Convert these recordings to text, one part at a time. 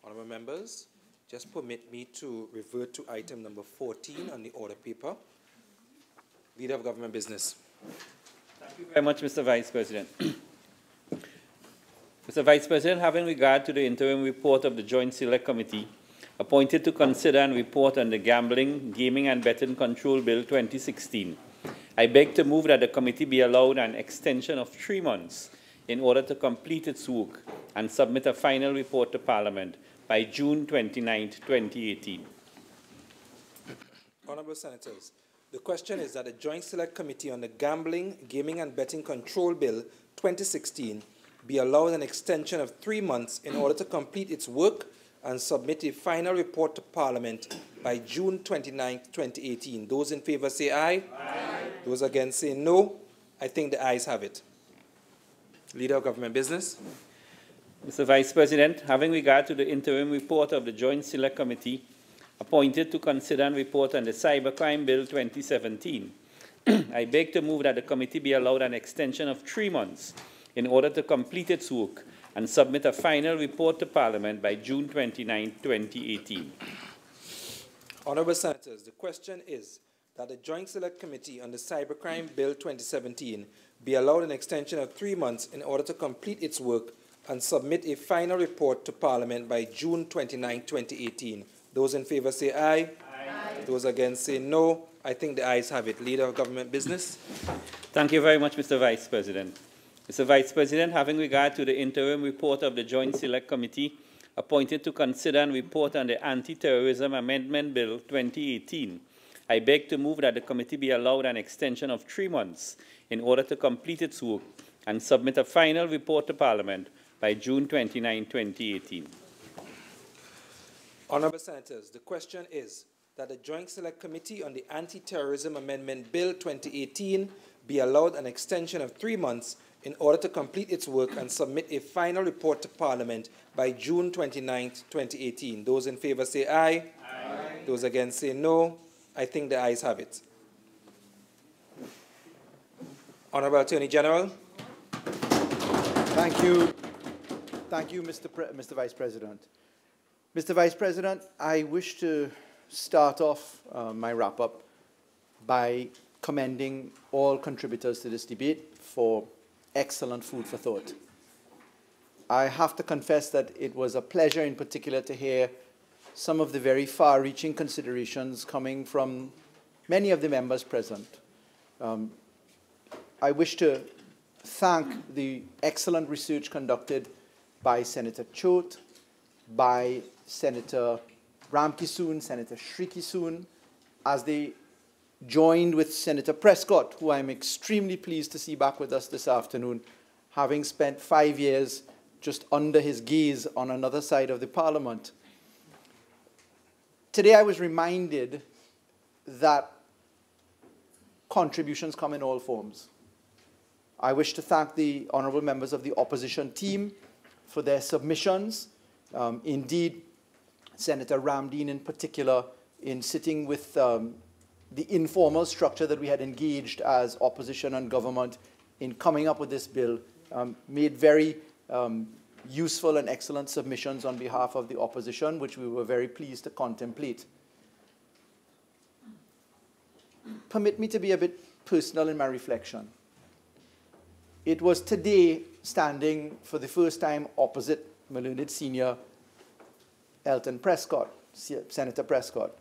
Honourable members, just permit me to revert to item number 14 on the order paper. Leader of Government Business. Thank you very much, Mr. Vice President. Mr. Vice President, having regard to the interim report of the Joint Select Committee appointed to consider and report on the Gambling, Gaming and Betting Control Bill 2016, I beg to move that the committee be allowed an extension of 3 months in order to complete its work and submit a final report to Parliament by June 29, 2018. Honourable Senators, the question is that the Joint Select Committee on the Gambling, Gaming and Betting Control Bill 2016 be allowed an extension of 3 months in order to complete its work and submit a final report to Parliament by June 29, 2018. Those in favour say aye. Aye. Those against say no. I think the ayes have it. Leader of Government Business. Mr. Vice President, having regard to the interim report of the Joint Select Committee appointed to consider and report on the Cybercrime Bill 2017, I beg to move that the committee be allowed an extension of 3 months in order to complete its work and submit a final report to Parliament by June 29, 2018. Honourable Senators, the question is that the Joint Select Committee on the Cybercrime Bill 2017 be allowed an extension of 3 months in order to complete its work and submit a final report to Parliament by June 29, 2018. Those in favour say aye. Aye. Those against say no. I think the ayes have it. Leader of Government Business. Thank you very much, Mr. Vice President. Mr. Vice President, having regard to the interim report of the Joint Select Committee appointed to consider and report on the Anti-Terrorism Amendment Bill 2018, I beg to move that the committee be allowed an extension of 3 months in order to complete its work and submit a final report to Parliament by June 29, 2018. Honourable Senators, the question is that the Joint Select Committee on the Anti-Terrorism Amendment Bill 2018 be allowed an extension of 3 months in order to complete its work and submit a final report to Parliament by June 29, 2018. Those in favour say aye. Aye. Those against say no. I think the ayes have it. Honourable Attorney General. Thank you. Thank you, Mr. Vice President. Mr. Vice President, I wish to start off my wrap-up by commending all contributors to this debate for excellent food for thought. I have to confess that it was a pleasure in particular to hear some of the very far-reaching considerations coming from many of the members present. I wish to thank the excellent research conducted by Senator Choate, by Senator Ramkissoon, Senator Shrikissoon, as they joined with Senator Prescott, who I'm extremely pleased to see back with us this afternoon, having spent 5 years just under his gaze on another side of the Parliament. Today I was reminded that contributions come in all forms. I wish to thank the honourable members of the opposition team for their submissions. Indeed, Senator Ramdeen in particular, in sitting with the informal structure that we had engaged as opposition and government in coming up with this bill, made very useful and excellent submissions on behalf of the opposition, which we were very pleased to contemplate. Permit me to be a bit personal in my reflection. It was today, standing for the first time opposite my learned senior Elton Prescott, Senator Prescott,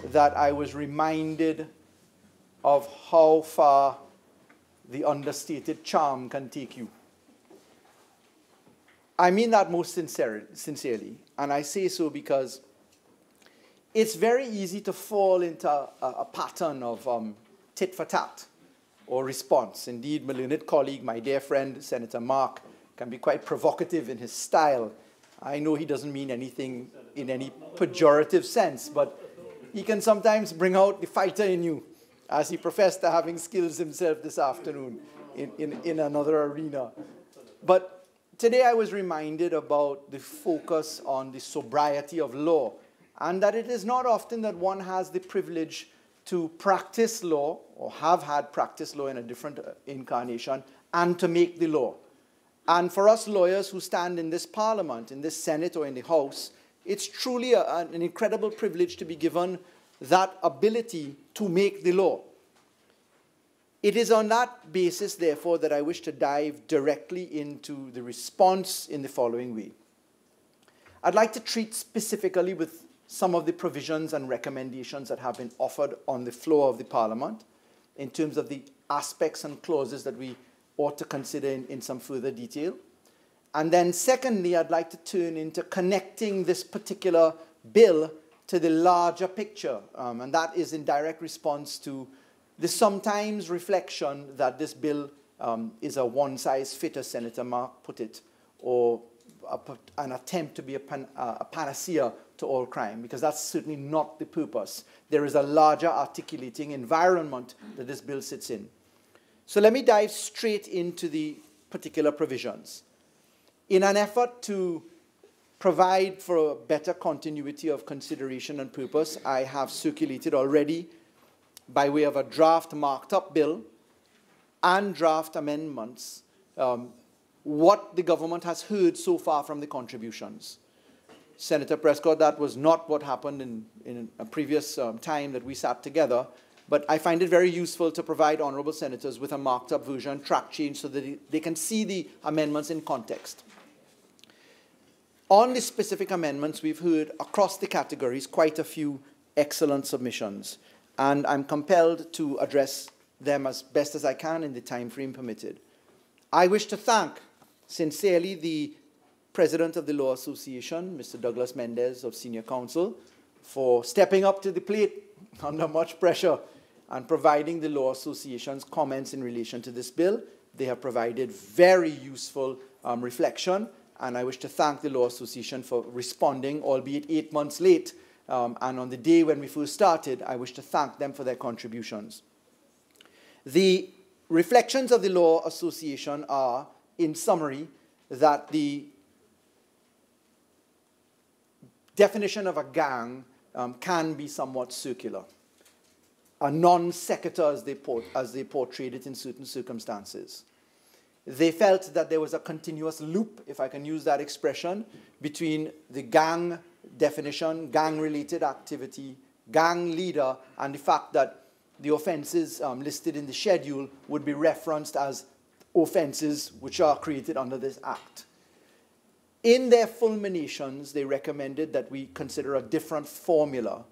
that I was reminded of how far the understated charm can take you. I mean that most sincerely, and I say so because it's very easy to fall into a pattern of tit for tat or response. Indeed, my learned colleague, my dear friend, Senator Mark, can be quite provocative in his style. I know he doesn't mean anything in any pejorative sense, but he can sometimes bring out the fighter in you, as he professed to having skills himself this afternoon in another arena. But today I was reminded about the focus on the sobriety of law, and that it is not often that one has the privilege to practice law, or have had practiced law in a different incarnation, and to make the law. And for us lawyers who stand in this Parliament, in this Senate or in the House, it's truly an incredible privilege to be given that ability to make the law. It is on that basis, therefore, that I wish to dive directly into the response in the following way. I'd like to treat specifically with some of the provisions and recommendations that have been offered on the floor of the Parliament in terms of the aspects and clauses that we ought to consider in some further detail. And then secondly, I'd like to turn into connecting this particular bill to the larger picture, and that is in direct response to the sometimes reflection that this bill is a one-size-fits, as Senator Mark put it, or an attempt to be a panacea to all crime, because that's certainly not the purpose. There is a larger articulating environment that this bill sits in. So let me dive straight into the particular provisions. In an effort to provide for a better continuity of consideration and purpose, I have circulated already, by way of a draft marked up bill and draft amendments, what the government has heard so far from the contributions. Senator Prescott, that was not what happened in a previous time that we sat together, but I find it very useful to provide honourable senators with a marked up version, track change, so that they can see the amendments in context. On the specific amendments, we've heard across the categories quite a few excellent submissions, and I'm compelled to address them as best as I can in the time frame permitted. I wish to thank sincerely the President of the Law Association, Mr. Douglas Mendez of Senior Counsel, for stepping up to the plate under much pressure and providing the Law Association's comments in relation to this bill. They have provided very useful reflection, and I wish to thank the Law Association for responding, albeit 8 months late, and on the day when we first started. I wish to thank them for their contributions. The reflections of the Law Association are, in summary, that the definition of a gang can be somewhat circular, a non sequitur as they portrayed it in certain circumstances. They felt that there was a continuous loop, if I can use that expression, between the gang definition, gang-related activity, gang leader, and the fact that the offences listed in the schedule would be referenced as offences which are created under this Act. In their fulminations, they recommended that we consider a different formula.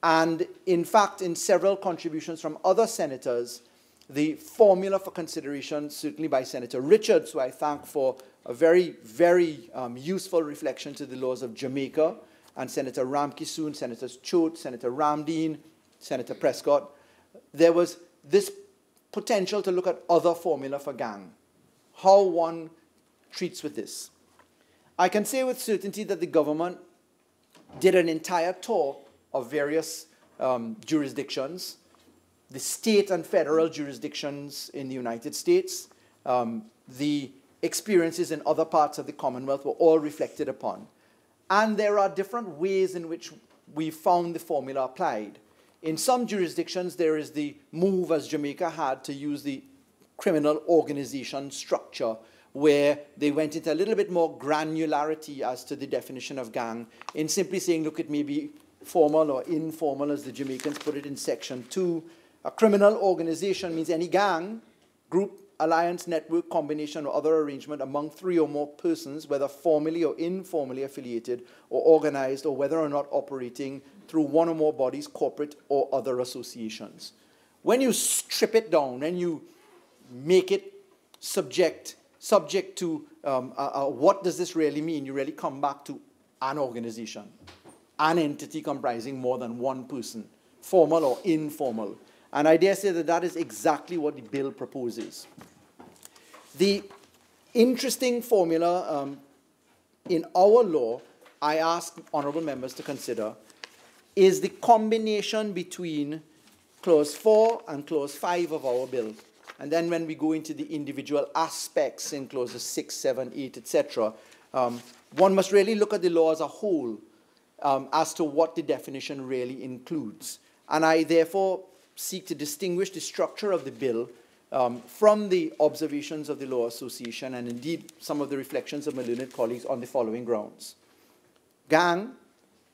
And in fact, in several contributions from other senators, the formula for consideration, certainly by Senator Richards, who I thank for a very, very useful reflection to the laws of Jamaica, and Senator Ramkisoon, Senators Choate, Senator Ramdeen, Senator Prescott, there was this potential to look at other formula for gang, how one treats with this. I can say with certainty that the government did an entire tour of various jurisdictions, the state and federal jurisdictions in the United States. The experiences in other parts of the Commonwealth were all reflected upon. And there are different ways in which we found the formula applied. In some jurisdictions, there is the move, as Jamaica had, to use the criminal organization structure, where they went into a little bit more granularity as to the definition of gang, in simply saying, look, it may be formal or informal, as the Jamaicans put it in Section 2. A criminal organization means any gang, group, alliance, network, combination, or other arrangement among 3 or more persons, whether formally or informally affiliated or organized, or whether or not operating through one or more bodies, corporate or other associations. When you strip it down and you make it subject to what does this really mean, you really come back to an organization, an entity comprising more than one person, formal or informal. And I dare say that that is exactly what the bill proposes. The interesting formula in our law, I ask honourable members to consider, is the combination between Clause 4 and Clause 5 of our bill. And then when we go into the individual aspects in Clauses 6, 7, 8, etc., one must really look at the law as a whole as to what the definition really includes. And I therefore seek to distinguish the structure of the bill from the observations of the Law Association and indeed some of the reflections of my learned colleagues on the following grounds. Gang,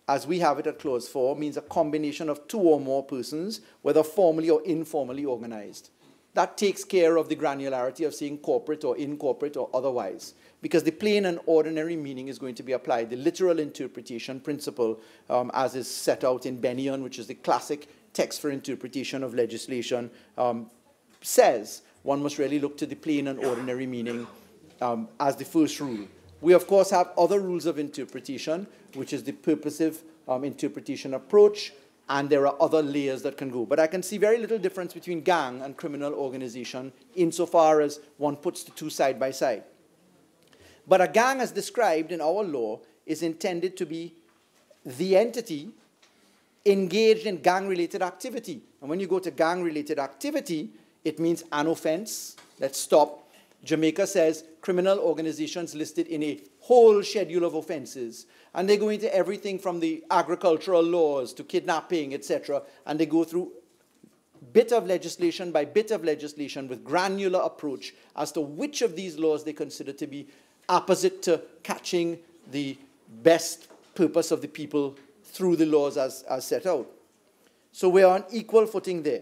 as we have it at Clause 4, means a combination of two or more persons, whether formally or informally organized. That takes care of the granularity of saying corporate or incorporate or otherwise, because the plain and ordinary meaning is going to be applied. The literal interpretation principle, as is set out in Bennion, which is the classic text for interpretation of legislation, says one must really look to the plain and ordinary meaning as the first rule. We, of course, have other rules of interpretation, which is the purposive interpretation approach, and there are other layers that can go. But I can see very little difference between gang and criminal organization insofar as one puts the two side by side. But a gang, as described in our law, is intended to be the entity engaged in gang-related activity. And when you go to gang-related activity, it means an offense. Let's stop. Jamaica says criminal organizations listed in a whole schedule of offenses. And they go into everything from the agricultural laws to kidnapping, etc. And they go through bit of legislation by bit of legislation with granular approach as to which of these laws they consider to be opposite to catching the best purpose of the people through the laws as set out. So we're on equal footing there.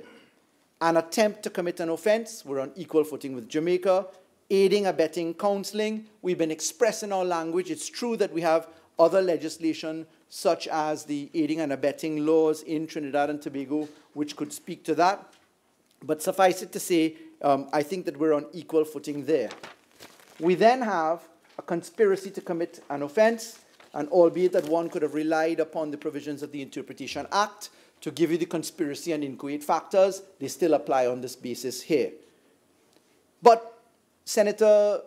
An attempt to commit an offense, we're on equal footing with Jamaica. Aiding, abetting, counseling, we've been expressing our language. It's true that we have other legislation, such as the aiding and abetting laws in Trinidad and Tobago, which could speak to that. But suffice it to say, I think that we're on equal footing there. We then have a conspiracy to commit an offense, and albeit that one could have relied upon the provisions of the Interpretation Act to give you the conspiracy and inchoate factors, they still apply on this basis here. But Senator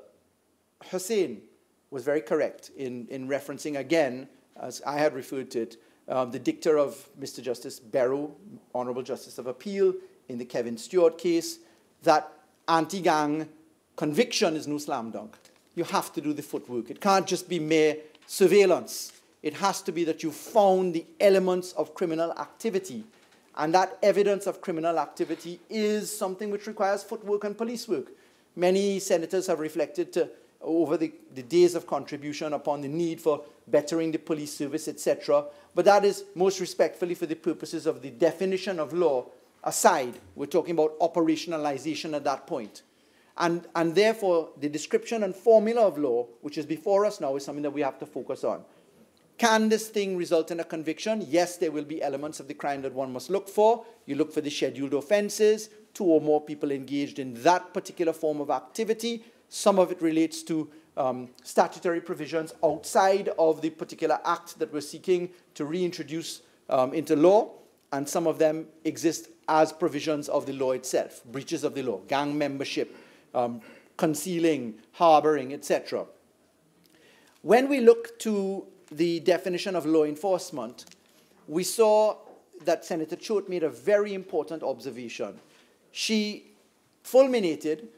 Hussain was very correct in referencing again, as I had referred to it, the dicta of Mr. Justice Barrow, Honorable Justice of Appeal, in the Kevin Stewart case, that anti-gang conviction is no slam dunk. You have to do the footwork. It can't just be mere surveillance. It has to be that you found the elements of criminal activity. And that evidence of criminal activity is something which requires footwork and police work. Many senators have reflected over the days of contribution upon the need for bettering the police service, etc. But that is most respectfully for the purposes of the definition of law aside. We're talking about operationalization at that point. And therefore, the description and formula of law, which is before us now, is something that we have to focus on. Can this thing result in a conviction? Yes, there will be elements of the crime that one must look for. You look for the scheduled offenses, two or more people engaged in that particular form of activity. Some of it relates to statutory provisions outside of the particular act that we're seeking to reintroduce into law, and some of them exist as provisions of the law itself, breaches of the law, gang membership, concealing, harboring, etc. When we look to the definition of law enforcement, we saw that Senator Choate made a very important observation. She fulminated,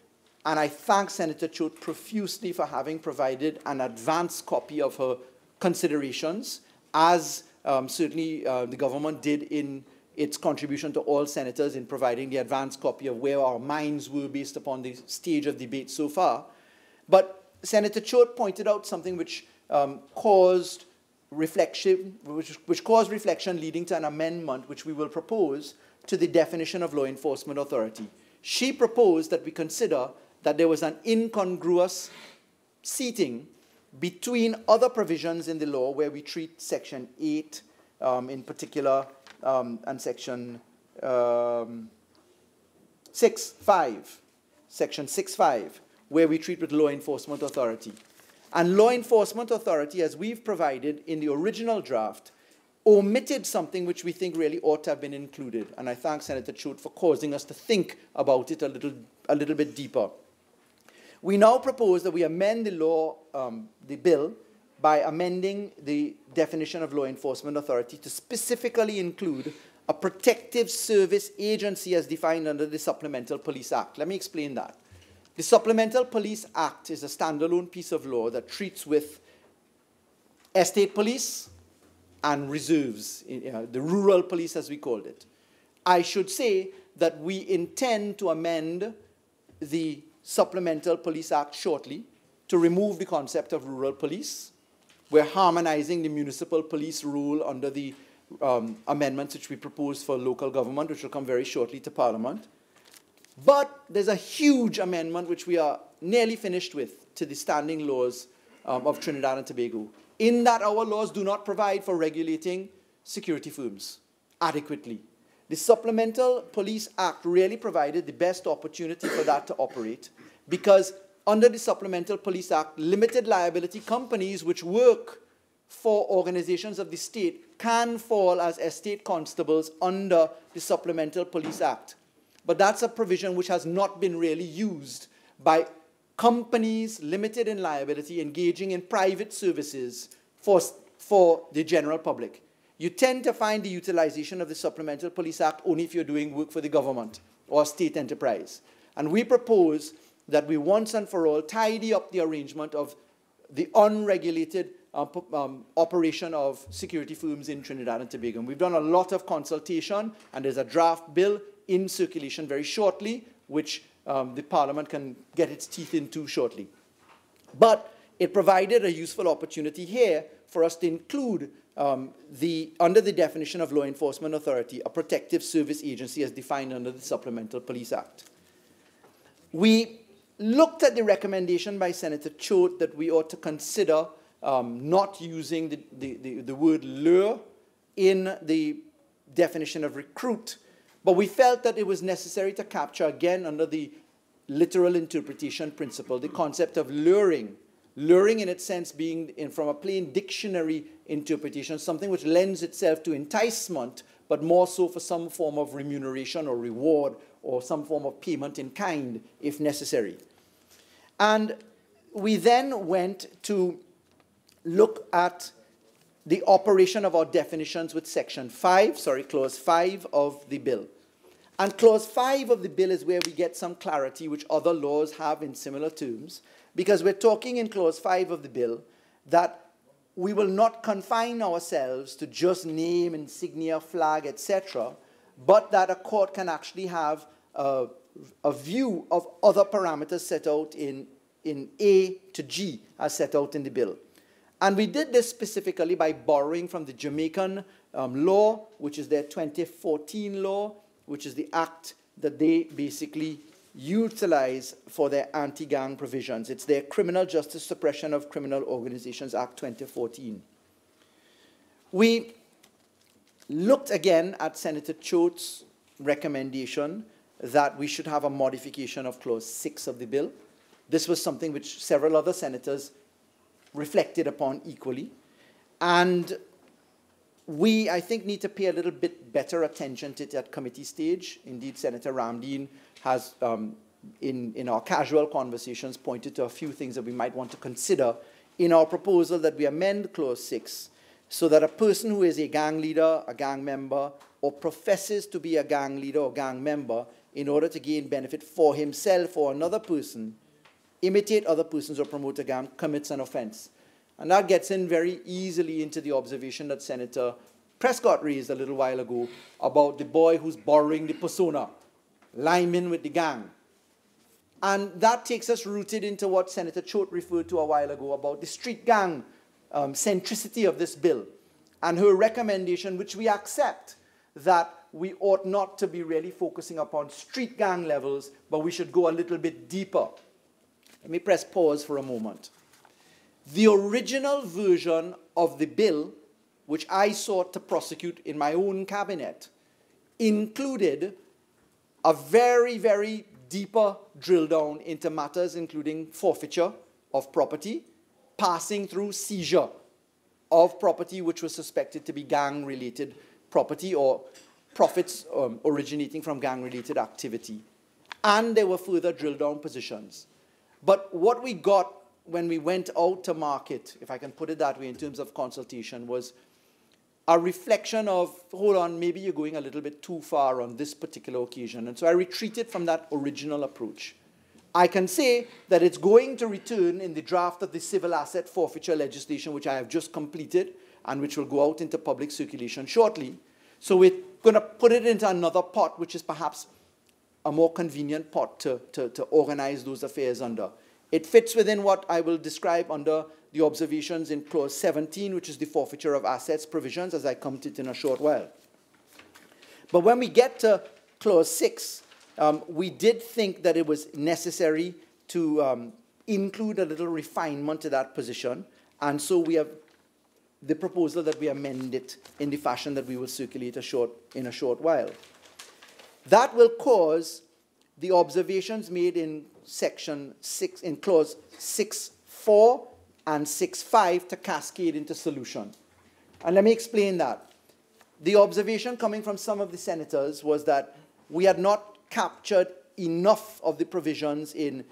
and I thank Senator Choate profusely for having provided an advance copy of her considerations, as certainly the government did in its contribution to all senators in providing the advance copy of where our minds were based upon the stage of debate so far. But Senator Choate pointed out something which caused reflection, which caused reflection leading to an amendment which we will propose to the definition of law enforcement authority. She proposed that we consider that there was an incongruous seating between other provisions in the law where we treat Section 8 in particular and Section 6.5, Section 6.5, where we treat with law enforcement authority. And law enforcement authority, as we've provided in the original draft, omitted something which we think really ought to have been included. And I thank Senator Choate for causing us to think about it a little bit deeper. We now propose that we amend the law, the bill, by amending the definition of law enforcement authority to specifically include a protective service agency as defined under the Supplemental Police Act. Let me explain that. The Supplemental Police Act is a standalone piece of law that treats with estate police and reserves, the rural police as we called it. I should say that we intend to amend the Supplemental Police Act shortly to remove the concept of rural police. We're harmonizing the municipal police rule under the amendments which we propose for local government, which will come very shortly to Parliament. But there's a huge amendment which we are nearly finished with to the standing laws of Trinidad and Tobago, in that our laws do not provide for regulating security firms adequately. The Supplemental Police Act really provided the best opportunity for that to operate, because under the Supplemental Police Act, limited liability companies which work for organizations of the state can fall as estate constables under the Supplemental Police Act. But that's a provision which has not been really used by companies limited in liability engaging in private services for the general public. You tend to find the utilization of the Supplemental Police Act only if you're doing work for the government or a state enterprise. And we propose that we once and for all tidy up the arrangement of the unregulated operation of security firms in Trinidad and Tobago. And we've done a lot of consultation, and there's a draft bill in circulation very shortly, which the Parliament can get its teeth into shortly. But it provided a useful opportunity here for us to include under the definition of law enforcement authority, a protective service agency as defined under the Supplemental Police Act. We looked at the recommendation by Senator Choate that we ought to consider not using the word lure in the definition of recruit, but we felt that it was necessary to capture, again, under the literal interpretation principle, the concept of luring. Luring in its sense being, from a plain dictionary interpretation, something which lends itself to enticement, but more so for some form of remuneration or reward or some form of payment in kind, if necessary. And we then went to look at the operation of our definitions with Clause 5 of the bill. And Clause 5 of the bill is where we get some clarity, which other laws have in similar terms, because we're talking in Clause 5 of the bill that we will not confine ourselves to just name, insignia, flag, etc., but that a court can actually have a view of other parameters set out in A to G as set out in the bill. And we did this specifically by borrowing from the Jamaican law, which is their 2014 law, which is the act that they basically utilize for their anti-gang provisions. It's their Criminal Justice Suppression of Criminal Organizations Act 2014. We looked again at Senator Choate's recommendation that we should have a modification of Clause 6 of the bill. This was something which several other senators reflected upon equally. And we, I think, need to pay a little bit better attention to it at committee stage. Indeed, Senator Ramdeen has, in our casual conversations, pointed to a few things that we might want to consider in our proposal that we amend Clause 6 so that a person who is a gang leader, a gang member, or professes to be a gang leader or gang member in order to gain benefit for himself or another person, imitate other persons or promote a gang, commits an offense. And that gets in very easily into the observation that Senator Prescott raised a little while ago about the boy who's borrowing the persona, lime in with the gang. And that takes us rooted into what Senator Choate referred to a while ago about the street gang centricity of this bill, and her recommendation, which we accept, that we ought not to be really focusing upon street gang levels, but we should go a little bit deeper. Let me press pause for a moment. The original version of the bill, which I sought to prosecute in my own cabinet, included a very, very deeper drill down into matters including forfeiture of property, passing through seizure of property which was suspected to be gang-related property or profits originating from gang-related activity. And there were further drill down positions. But what we got when we went out to market, if I can put it that way in terms of consultation, was a reflection of, hold on, maybe you're going a little bit too far on this particular occasion. And so I retreated from that original approach. I can say that it's going to return in the draft of the civil asset forfeiture legislation, which I have just completed and which will go out into public circulation shortly. So we're going to put it into another pot, which is perhaps a more convenient pot to organize those affairs under. It fits within what I will describe under the observations in Clause 17, which is the forfeiture of assets provisions, as I come to it in a short while. But when we get to Clause 6, we did think that it was necessary to include a little refinement to that position, and so we have the proposal that we amend it in the fashion that we will circulate in a short while. That will cause the observations made in section 6, in clause 6.4 and 6.5 to cascade into solution. And let me explain that. The observation coming from some of the senators was that we had not captured enough of the provisions in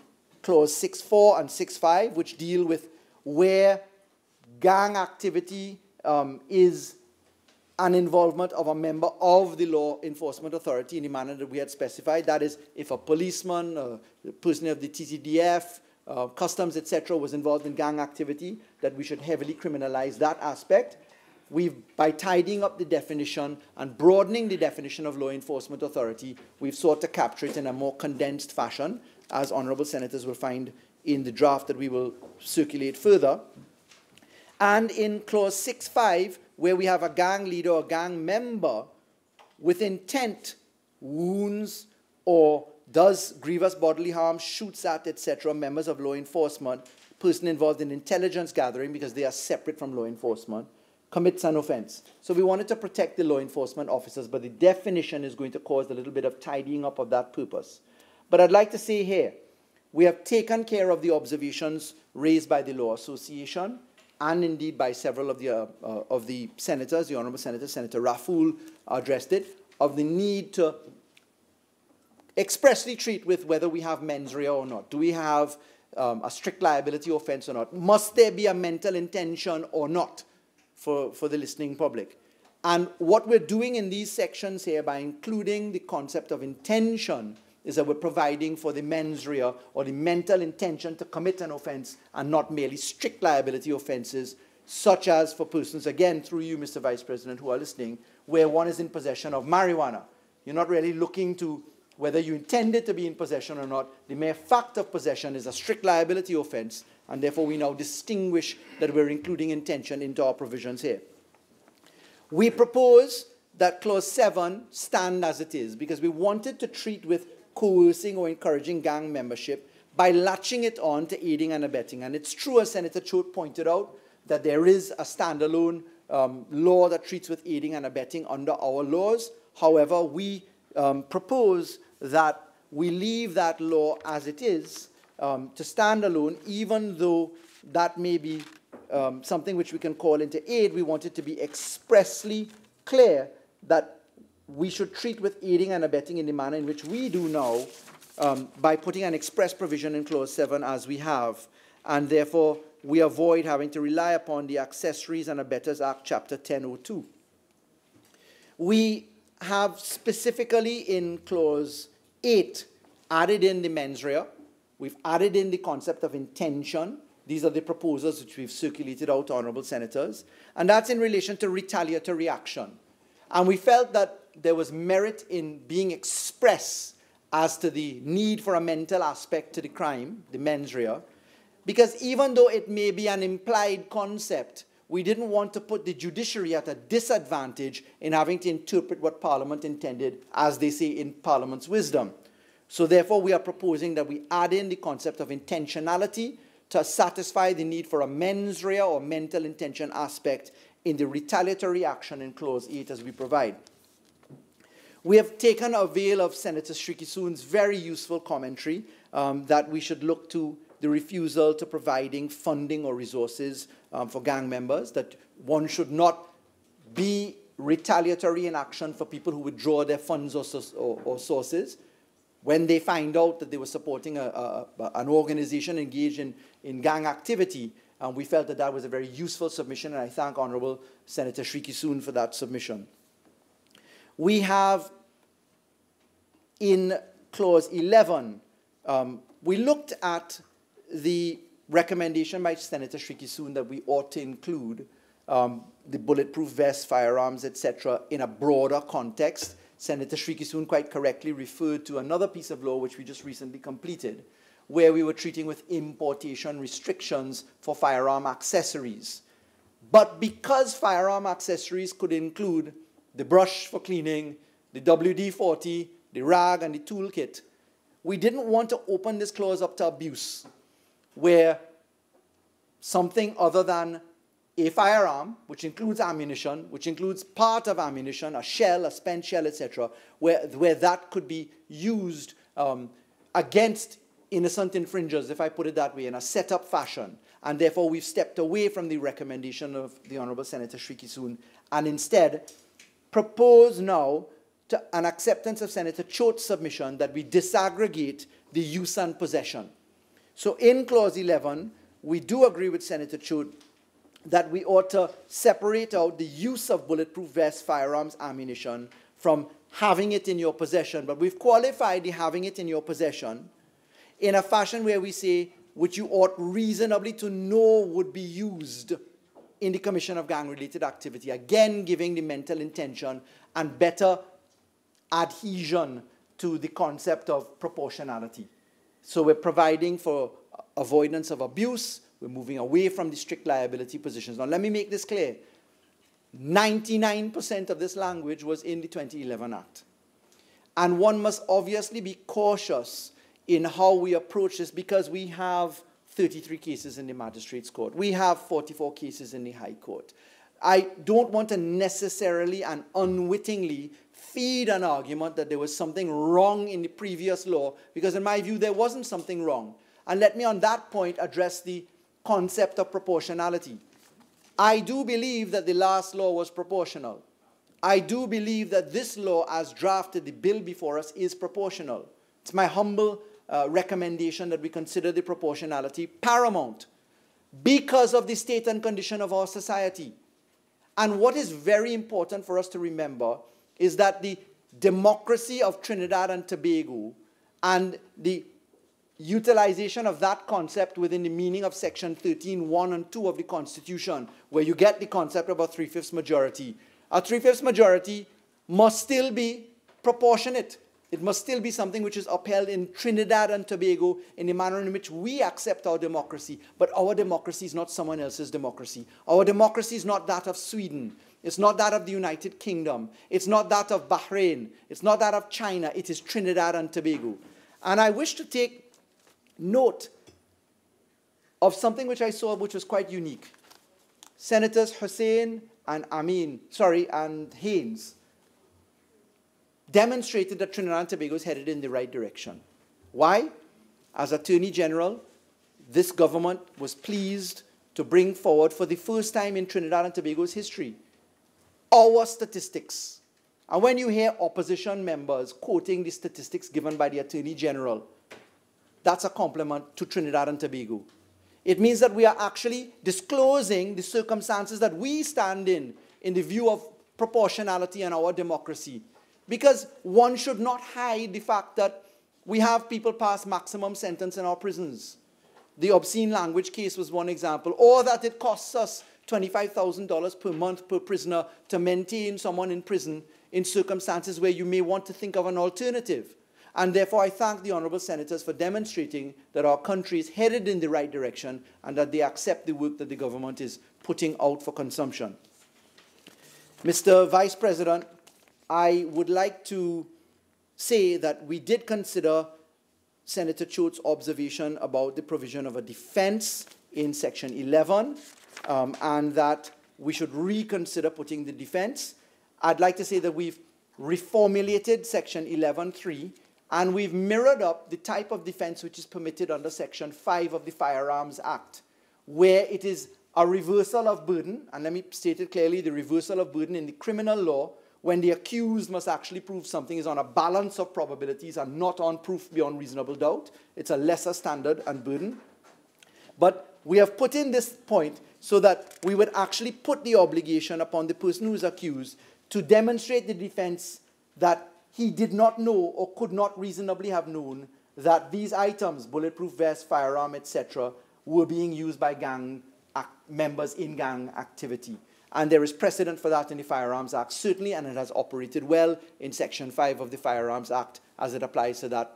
clause 6.4 and 6.5, which deal with where gang activity is an involvement of a member of the law enforcement authority in the manner that we had specified. That is, if a policeman, a person of the TTDF, customs, etc., was involved in gang activity, that we should heavily criminalize that aspect. By tidying up the definition and broadening the definition of law enforcement authority, we've sought to capture it in a more condensed fashion, as honourable senators will find in the draft that we will circulate further. And in clause 6.5, where we have a gang leader or gang member with intent wounds or does grievous bodily harm, shoots at, etc., members of law enforcement, person involved in intelligence gathering because they are separate from law enforcement, commits an offense. So we wanted to protect the law enforcement officers, but the definition is going to cause a little bit of tidying up of that purpose. But I'd like to say here, we have taken care of the observations raised by the Law Association and indeed by several of the senators. The Honourable Senator, Senator Raful, addressed it, of the need to expressly treat with whether we have mens rea or not. Do we have a strict liability offence or not? Must there be a mental intention or not for the listening public? And what we're doing in these sections here by including the concept of intention is that we're providing for the mens rea or the mental intention to commit an offence and not merely strict liability offences, such as for persons, again, through you, Mr. Vice President, who are listening, where one is in possession of marijuana. You're not really looking to whether you intended to be in possession or not. The mere fact of possession is a strict liability offence, and therefore we now distinguish that we're including intention into our provisions here. We propose that clause 7 stand as it is because we wanted to treat with coercing or encouraging gang membership by latching it on to aiding and abetting. And it's true, as Senator Choate pointed out, that there is a standalone law that treats with aiding and abetting under our laws. However, we propose that we leave that law as it is to stand alone, even though that may be something which we can call into aid. We want it to be expressly clear that we should treat with aiding and abetting in the manner in which we do now by putting an express provision in clause 7 as we have, and therefore we avoid having to rely upon the Accessories and Abettors Act, Chapter 1002. We have specifically in clause 8 added in the mens rea. We've added in the concept of intention. These are the proposals which we've circulated out to honourable senators, and that's in relation to retaliatory action. And we felt that there was merit in being express as to the need for a mental aspect to the crime, the mens rea, because even though it may be an implied concept, we didn't want to put the judiciary at a disadvantage in having to interpret what Parliament intended, as they say in Parliament's wisdom. So therefore, we are proposing that we add in the concept of intentionality to satisfy the need for a mens rea or mental intention aspect in the retaliatory action in clause 8 as we provide. We have taken avail of Senator Shriki-Soon's very useful commentary that we should look to the refusal to providing funding or resources for gang members, that one should not be retaliatory in action for people who withdraw their funds or sources when they find out that they were supporting an organization engaged in gang activity. And we felt that that was a very useful submission, and I thank Honourable Senator Shriki-Soon for that submission. We have in clause 11, we looked at the recommendation by Senator Shriki-Soon that we ought to include the bulletproof vests, firearms, etc., in a broader context, Senator Shriki quite correctly referred to another piece of law which we just recently completed, where we were treating with importation restrictions for firearm accessories. But because firearm accessories could include the brush for cleaning, the WD-40, the rag, and the toolkit, we didn't want to open this clause up to abuse, where something other than a firearm, which includes ammunition, which includes part of ammunition, a shell, a spent shell, etc., where that could be used against innocent infringers, if I put it that way, in a set-up fashion. And therefore, we've stepped away from the recommendation of the Honorable Senator Shriki and instead propose now to an acceptance of Senator Chote's submission that we disaggregate the use and possession. So in Clause 11, we do agree with Senator Chote that we ought to separate out the use of bulletproof vests, firearms, ammunition from having it in your possession. But we've qualified the having it in your possession in a fashion where we say, which you ought reasonably to know would be used in the commission of gang-related activity. Again, giving the mental intention and better adhesion to the concept of proportionality. So we're providing for avoidance of abuse. We're moving away from the strict liability positions. Now, let me make this clear. 99% of this language was in the 2011 Act. And one must obviously be cautious in how we approach this because we have 33 cases in the Magistrates Court. We have 44 cases in the High Court. I don't want to necessarily and unwittingly feed an argument that there was something wrong in the previous law, because in my view, there wasn't something wrong. And let me on that point address the concept of proportionality. I do believe that the last law was proportional. I do believe that this law, as drafted, the bill before us, is proportional. It's my humble recommendation that we consider the proportionality paramount because of the state and condition of our society. And what is very important for us to remember is that the democracy of Trinidad and Tobago and the utilization of that concept within the meaning of Section 13(1) and 2 of the Constitution, where you get the concept of a 3/5 majority. A 3/5 majority must still be proportionate. It must still be something which is upheld in Trinidad and Tobago in the manner in which we accept our democracy. But our democracy is not someone else's democracy. Our democracy is not that of Sweden. It's not that of the United Kingdom. It's not that of Bahrain. It's not that of China. It is Trinidad and Tobago. And I wish to take note of something which I saw which was quite unique. Senators Hussain and and Haynes demonstrated that Trinidad and Tobago is headed in the right direction. Why? As Attorney General, this government was pleased to bring forward for the first time in Trinidad and Tobago's history our statistics. And when you hear opposition members quoting the statistics given by the Attorney General, that's a compliment to Trinidad and Tobago. It means that we are actually disclosing the circumstances that we stand in the view of proportionality and our democracy. Because one should not hide the fact that we have people pass maximum sentence in our prisons. The obscene language case was one example. Or that it costs us $25,000 per month per prisoner to maintain someone in prison in circumstances where you may want to think of an alternative. And therefore, I thank the honourable senators for demonstrating that our country is headed in the right direction and that they accept the work that the government is putting out for consumption. Mr. Vice President, I would like to say that we did consider Senator Chote's observation about the provision of a defense in Section 11 and that we should reconsider putting the defense. I'd like to say that we've reformulated Section 11.3 and we've mirrored up the type of defense which is permitted under Section 5 of the Firearms Act, where it is a reversal of burden, and let me state it clearly, the reversal of burden in the criminal law when the accused must actually prove something is on a balance of probabilities and not on proof beyond reasonable doubt. It's a lesser standard and burden. But we have put in this point so that we would actually put the obligation upon the person who is accused to demonstrate the defense that he did not know or could not reasonably have known that these items, bulletproof vest, firearm, etc., were being used by gang members in gang activity. And there is precedent for that in the Firearms Act, certainly, and it has operated well in Section 5 of the Firearms Act as it applies to that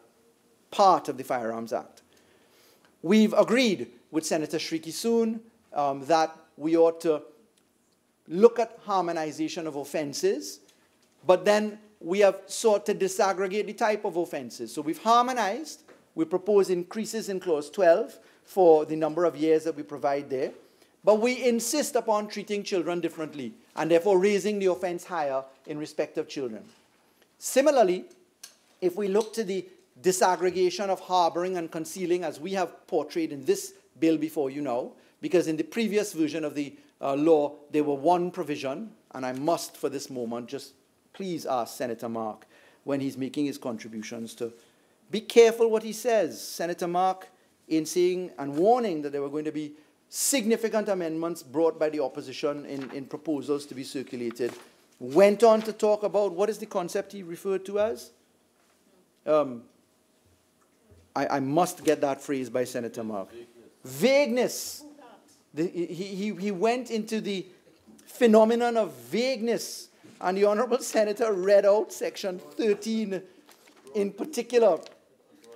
part of the Firearms Act. We've agreed with Senator Shriki Soon that we ought to look at harmonization of offenses, but then we have sought to disaggregate the type of offenses. So we've harmonized. We propose increases in Clause 12 for the number of years that we provide there. But we insist upon treating children differently and therefore raising the offense higher in respect of children. Similarly, if we look to the disaggregation of harboring and concealing as we have portrayed in this bill before you now, because in the previous version of the law, there were one provision, and I must for this moment just please ask Senator Mark when he's making his contributions to be careful what he says. Senator Mark, in saying and warning that there were going to be significant amendments brought by the opposition in proposals to be circulated, went on to talk about what is the concept he referred to as? I must get that phrase by Senator Mark. Vagueness. He went into the phenomenon of vagueness, and the Honourable Senator read out Section 13 in particular,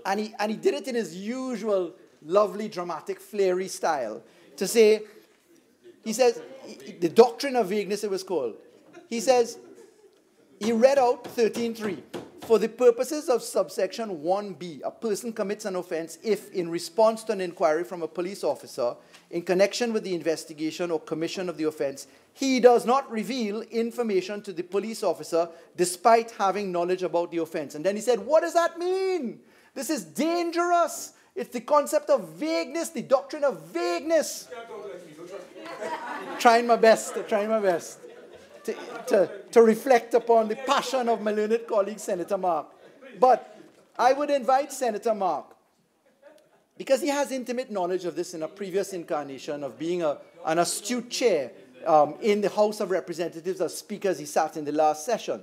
and he did it in his usual lovely, dramatic, flary style, to say, he says, the doctrine of vagueness it was called. He says, he read out 13.3. For the purposes of subsection 1b, a person commits an offense if, in response to an inquiry from a police officer, in connection with the investigation or commission of the offense, he does not reveal information to the police officer despite having knowledge about the offense. And then he said, what does that mean? This is dangerous. It's the concept of vagueness, the doctrine of vagueness. Trying my best to reflect upon the passion of my learned colleague, Senator Mark. But I would invite Senator Mark, because he has intimate knowledge of this in a previous incarnation of being an astute chair in the House of Representatives as Speaker as he sat in the last session,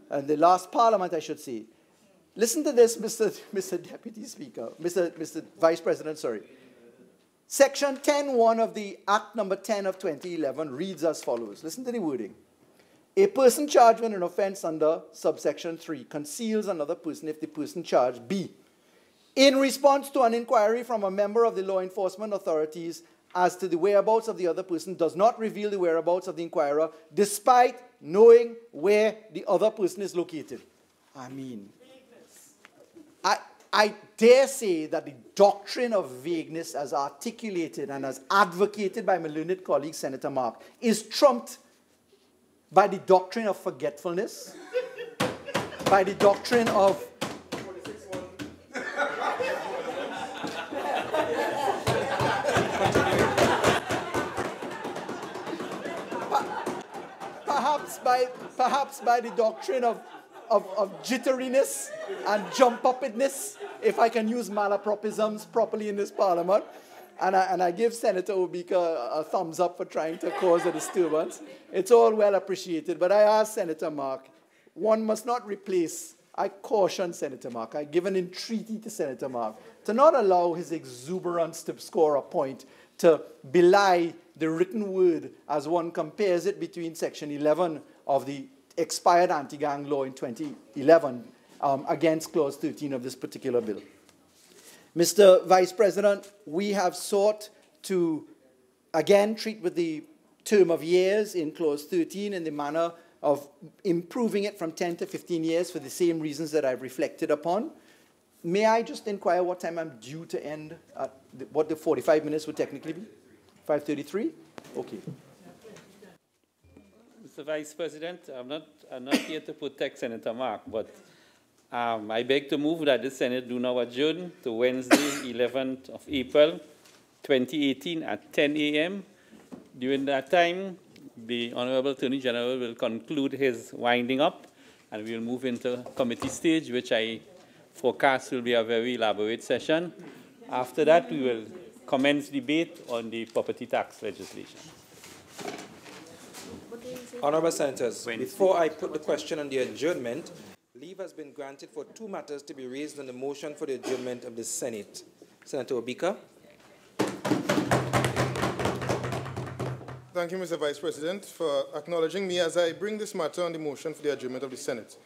the last Parliament, I should say. Listen to this, Mr. Deputy Speaker, Mr. Vice President, sorry. Section 10.1 of the Act number 10 of 2011 reads as follows. Listen to the wording. A person charged with an offense under subsection 3 conceals another person if the person charged B, in response to an inquiry from a member of the law enforcement authorities as to the whereabouts of the other person, does not reveal the whereabouts of the inquirer despite knowing where the other person is located. I mean, I dare say that the doctrine of vagueness as articulated and as advocated by my learned colleague Senator Mark is trumped by the doctrine of forgetfulness, by the doctrine of perhaps by the doctrine of jitteriness and jump-uppedness, if I can use malapropisms properly in this Parliament. And I give Senator Obika a thumbs up for trying to cause a disturbance. It's all well appreciated. But I ask Senator Mark, one must not replace, I caution Senator Mark, I give an entreaty to Senator Mark, to not allow his exuberance to score a point, to belie the written word as one compares it between Section 11 of the expired anti-gang law in 2011 against Clause 13 of this particular bill. Mr. Vice President, we have sought to, again, treat with the term of years in Clause 13 in the manner of improving it from 10 to 15 years for the same reasons that I've reflected upon. May I just inquire what time I'm due to end, what the 45 minutes would technically be? 5:33? Okay. Mr. Vice President, I'm not here to protect Senator Mark, but I beg to move that the Senate do now adjourn to Wednesday, 11th of April, 2018 at 10 a.m. During that time, the Honorable Attorney General will conclude his winding up, and we'll move into committee stage, which I forecast will be a very elaborate session. After that, we will commence debate on the property tax legislation. Honourable Senators, before I put the question on the adjournment, leave has been granted for two matters to be raised on the motion for the adjournment of the Senate. Senator Obika. Thank you, Mr. Vice President, for acknowledging me as I bring this matter on the motion for the adjournment of the Senate.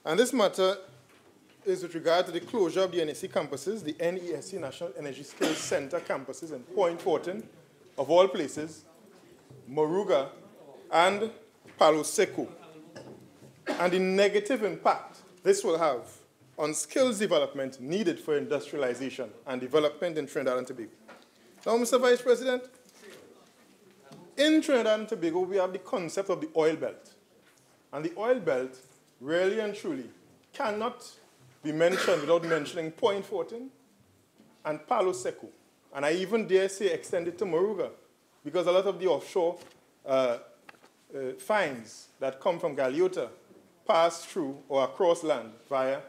And this matter is with regard to the closure of the NESC campuses, the NESC National Energy Skills Center campuses in Point Fortin, of all places, Moruga, and Palo Seco, and the negative impact this will have on skills development needed for industrialization and development in Trinidad and Tobago. Now, Mr. Vice President, in Trinidad and Tobago, we have the concept of the oil belt. And the oil belt, really and truly, cannot be mentioned without mentioning Point Fortin and Palo Seco. And I even dare say extend it to Moruga, because a lot of the offshore finds that come from Galeota pass through or across land via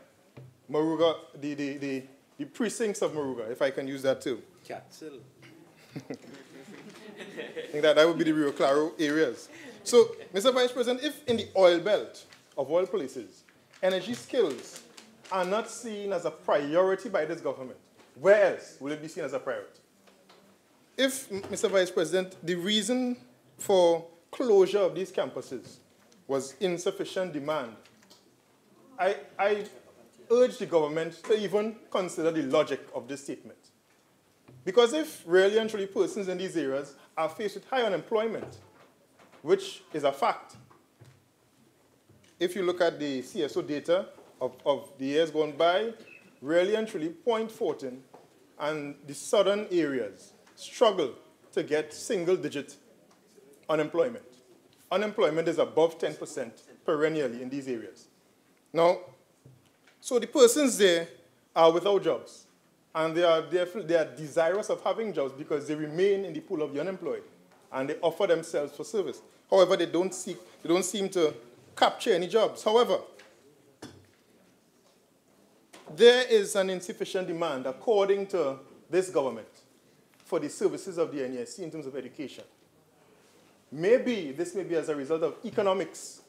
Moruga, the precincts of Moruga, if I can use that too. Catskill. I think that would be the Rio Claro areas. So, Mr. Vice President, if in the oil belt of oil places, energy skills are not seen as a priority by this government, where else will it be seen as a priority? If, Mr. Vice President, the reason for closure of these campuses was insufficient demand, I urge the government to even consider the logic of this statement. Because if really and truly persons in these areas are faced with high unemployment, which is a fact, if you look at the CSO data of the years gone by, really and truly Point Fortin and the southern areas struggle to get single-digit unemployment. Unemployment is above 10% perennially in these areas. Now, so the persons there are without jobs, and they are desirous of having jobs because they remain in the pool of the unemployed, and they offer themselves for service. However, they don't seem to capture any jobs. However, there is an insufficient demand, according to this government, for the services of the NESC in terms of education. Maybe this may be as a result of economics.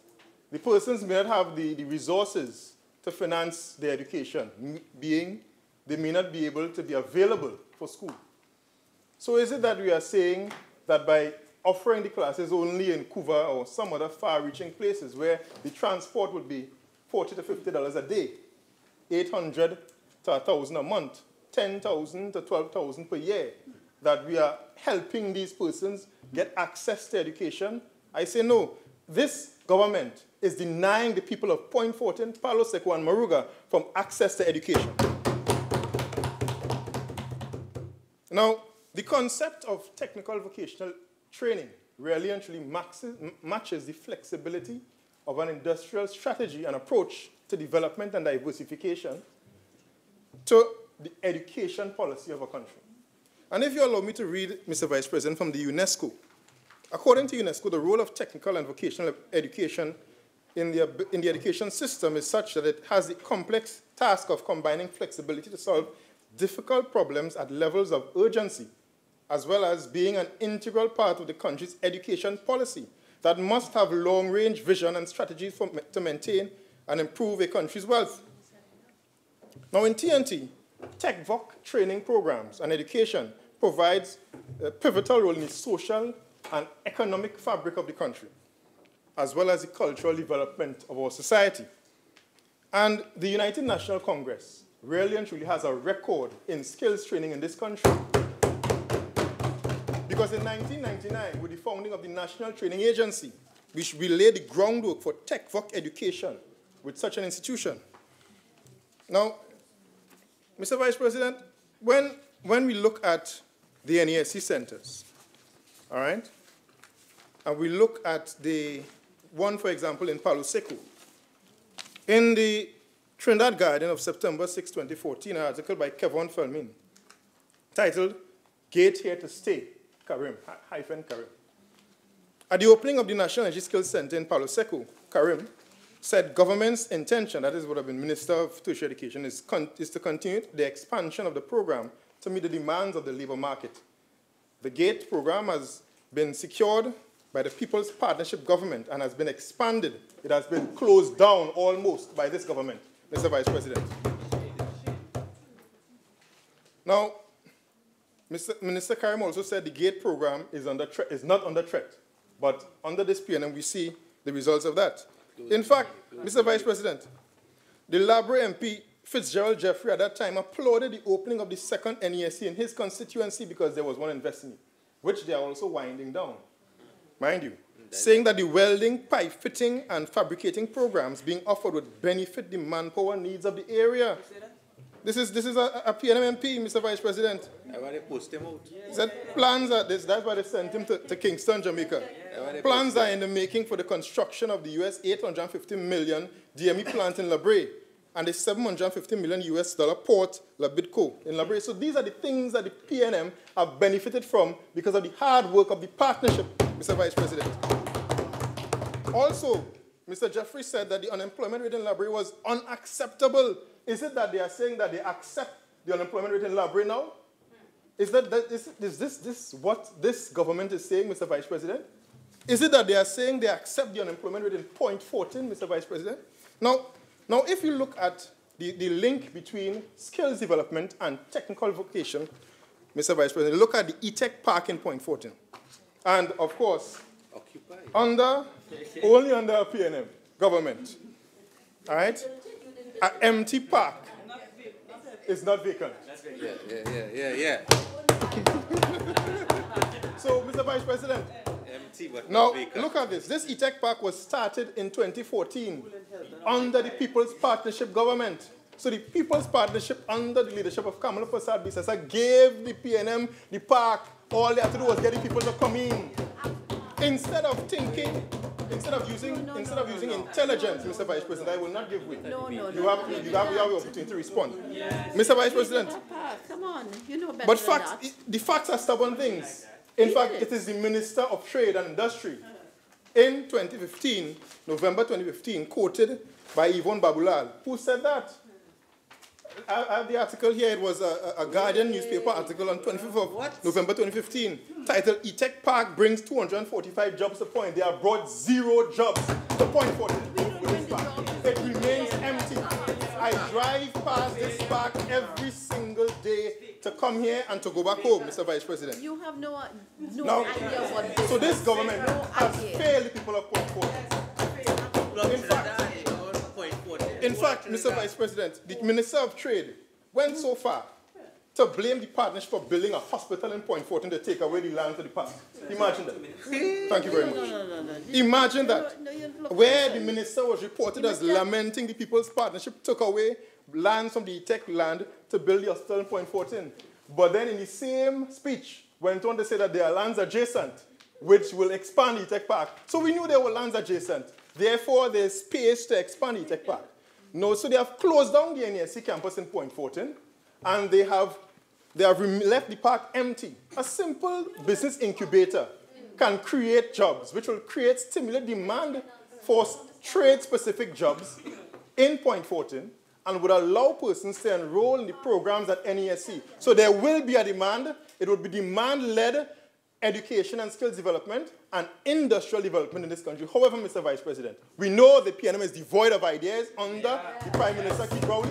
The persons may not have the resources to finance their education, being they may not be able to be available for school. So is it that we are saying that by offering the classes only in Cuba or some other far-reaching places where the transport would be $40 to $50 a day, $800 to $1,000 a month, $10,000 to $12,000 per year, that we are helping these persons get access to education? I say no. This government is denying the people of Point Fortin, Palo Seco, and Moruga from access to education. Now, the concept of technical vocational training really and truly matches the flexibility of an industrial strategy and approach to development and diversification to the education policy of a country. And if you allow me to read, Mr. Vice President, from the UNESCO, according to UNESCO, the role of technical and vocational education in the education system is such that it has the complex task of combining flexibility to solve difficult problems at levels of urgency, as well as being an integral part of the country's education policy that must have long-range vision and strategies to maintain and improve a country's wealth. Now, in TNT, TechVoc training programs and education provides a pivotal role in the social and economic fabric of the country, as well as the cultural development of our society. And the United National Congress really and truly has a record in skills training in this country. Because in 1999, with the founding of the National Training Agency, we laid the groundwork for TechVoc education with such an institution. Now, Mr. Vice President, when we look at the NESC centers, all right, and we look at the one, for example, in Palo Seco, in the Trinidad Guardian of September 6, 2014, an article by Kevon Felmin titled, "Gate Here to Stay, Karim, Karim." At the opening of the National Energy Skills Center in Palo Seco, Karim said government's intention, that is what I've been Minister of Tertiary Education, is to continue the expansion of the program to meet the demands of the labor market. The GATE program has been secured by the People's Partnership Government and has been expanded. It has been closed down almost by this government, Mr. Vice President. Now, Minister Karim also said the GATE program is not under threat. But under this PNM, we see the results of that. In fact, Mr. Vice President, the Labre MP, Fitzgerald Jeffrey, at that time, applauded the opening of the second NESC in his constituency because there was one investing, which they are also winding down, mind you, saying that the welding, pipe fitting, and fabricating programs being offered would benefit the manpower needs of the area. This is a PNM MP, Mr. Vice President. I want to post him out. He said plans are this. That's why they sent him to Kingston, Jamaica. Plans are in the making for the construction of the US $850 million DME plant in Labre and the $750 million US port Labidco in Labre. So these are the things that the PNM have benefited from because of the hard work of the partnership, Mr. Vice President. Also, Mr. Jeffrey said that the unemployment rate in Labre was unacceptable. Is it that they are saying that they accept the unemployment rate in Labre now? Is this what this government is saying, Mr. Vice President? Is it that they are saying they accept the unemployment rate in 0.14, Mr. Vice President? Now, if you look at the link between skills development and technical vocation, Mr. Vice President, look at the e-tech park in 0.14. And, of course, only under a PNM government, all right? An empty park is not vacant. Yeah. So, Mr. Vice President, Empty, but now vacant. look at this. This e-tech park was started in 2014 under the People's Partnership government. So the People's Partnership under the leadership of Kamala Prasad Bisasa gave the PNM the park. All they had to do was get the people to come in. Instead of using intelligence, Mr. Vice President, I will not give way. No. You have the opportunity to respond. Mr. Vice President. Come on, you know better But than facts, that. the facts are stubborn things. In fact, it is the Minister of Trade and Industry in 2015, November 2015, quoted by Yvonne Babulal, who said that. I have the article here. It was a Guardian newspaper article on 25th of November 2015, titled E-Tech Park brings 245 jobs to point. They have brought 0 jobs to point for this park. It remains empty. I drive past this park every single day to come here and to go back home, Mr. Vice President. You have no Now, idea what this so this government No has idea. failed the people of Point Fortin. In fact, Mr. Vice President, the Minister of Trade went so far to blame the partnership for building a hospital in Point Fortin to take away the land to the park. Imagine that. Thank you very much. No. Imagine that. Look, Where the minister was reported as lamenting the People's Partnership took away land from the tech land to build the hospital in Point Fortin. But then in the same speech, went on to say that there are lands adjacent, which will expand the tech park. So we knew there were lands adjacent. Therefore, there's space to expand the tech park. No, so they have closed down the NESC campus in Point Fortin, and they have left the park empty. A simple business incubator can create jobs, which will stimulate demand for trade-specific jobs in Point Fortin, and would allow persons to enroll in the programs at NESC. So there will be a demand. It will be demand-led education and skills development and industrial development in this country. However, Mr. Vice President, we know the PNM is devoid of ideas under the Prime Minister Keith Rowley,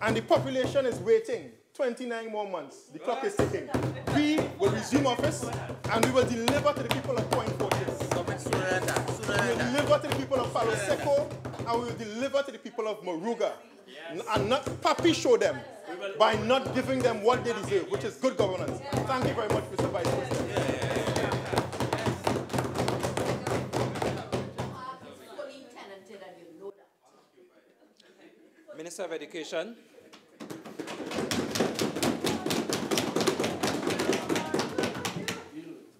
and the population is waiting 29 more months. The clock is ticking. We will resume office, and we will deliver to the people of Point Fortin. We will deliver to the people of Palo Seco, and we will deliver to the people of Moruga. And not papi show them by not giving them what they deserve, which is good governance. Thank you very much, Mr. Vice President. Minister of Education.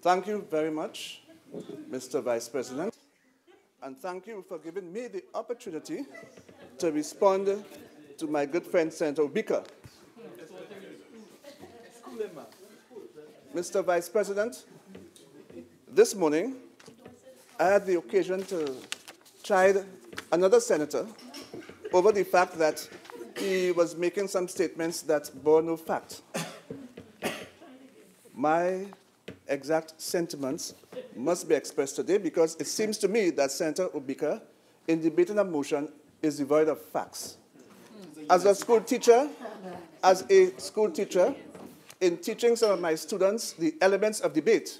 Thank you very much, Mr. Vice President, and thank you for giving me the opportunity to respond to my good friend, Senator Obika. Mr. Vice President, this morning, I had the occasion to chide another senator over the fact that he was making some statements that bore no fact. My exact sentiments must be expressed today because it seems to me that Senator Obika, in debating a motion, is devoid of facts. As a school teacher, in teaching some of my students the elements of debate,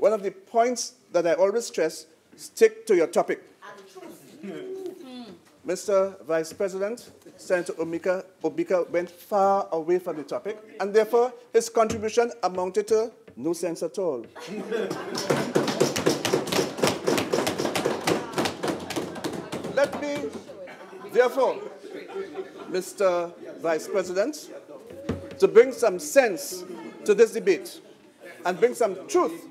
one of the points that I always stress, stick to your topic. Mr. Vice President, Senator Obika went far away from the topic, and therefore his contribution amounted to no sense at all. Let me, therefore, Mr. Vice President, to bring some sense to this debate and bring some truth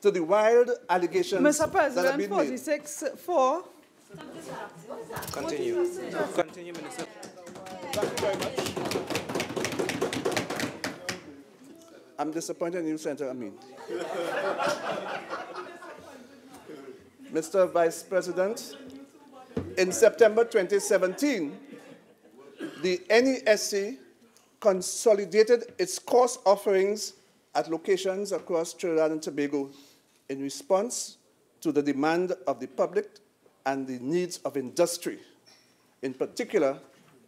to the wild allegations Mr. that have President, been made. 46-4. Continue. Continue, Minister. Thank you very much. I'm disappointed in you, Senator Amin. Mr. Vice President, in September 2017, the NESC consolidated its course offerings at locations across Trinidad and Tobago in response to the demand of the public and the needs of industry, in particular,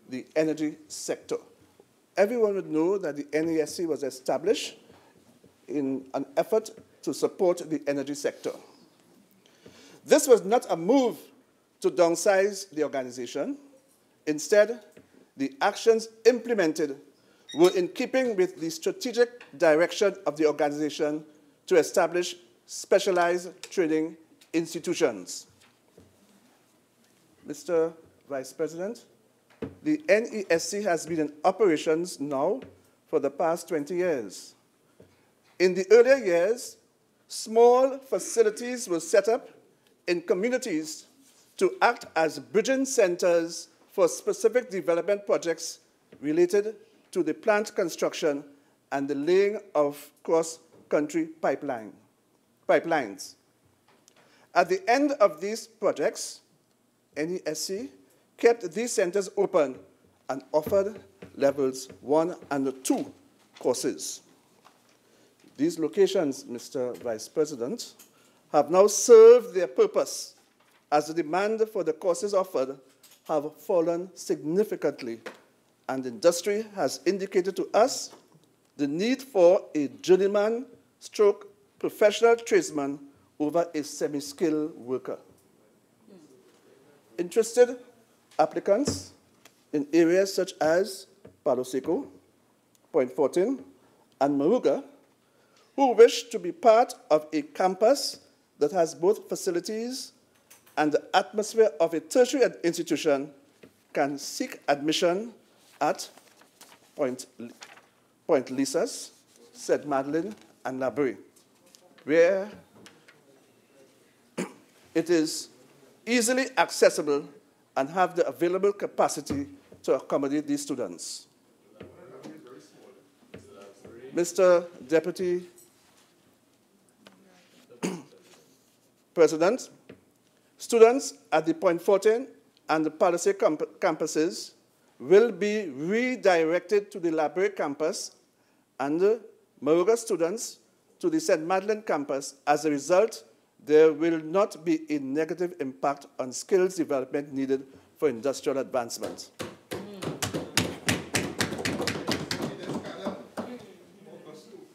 the energy sector. Everyone would know that the NESC was established in an effort to support the energy sector. This was not a move to downsize the organization. Instead, the actions implemented were in keeping with the strategic direction of the organization to establish specialized training institutions. Mr. Vice President, the NESC has been in operations now for the past 20 years. In the earlier years, small facilities were set up in communities to act as bridging centers for specific development projects related to the plant construction and the laying of cross-country pipelines. At the end of these projects, NESC kept these centers open and offered levels 1 and 2 courses. These locations, Mr. Vice President, have now served their purpose as the demand for the courses offered have fallen significantly, and industry has indicated to us the need for a journeyman stroke professional tradesman over a semi-skilled worker. Interested applicants in areas such as Palo Seco, Point Fortin, and Maruga, who wish to be part of a campus that has both facilities and the atmosphere of a tertiary institution, can seek admission at Point Lisas, St. Madeleine, and Labrie, where it is easily accessible and have the available capacity to accommodate these students. Mr. Deputy President, students at the Point Fortin and the Palisade campuses will be redirected to the Labrie campus and the Maruga students to the St. Madeleine campus. As a result, there will not be a negative impact on skills development needed for industrial advancement.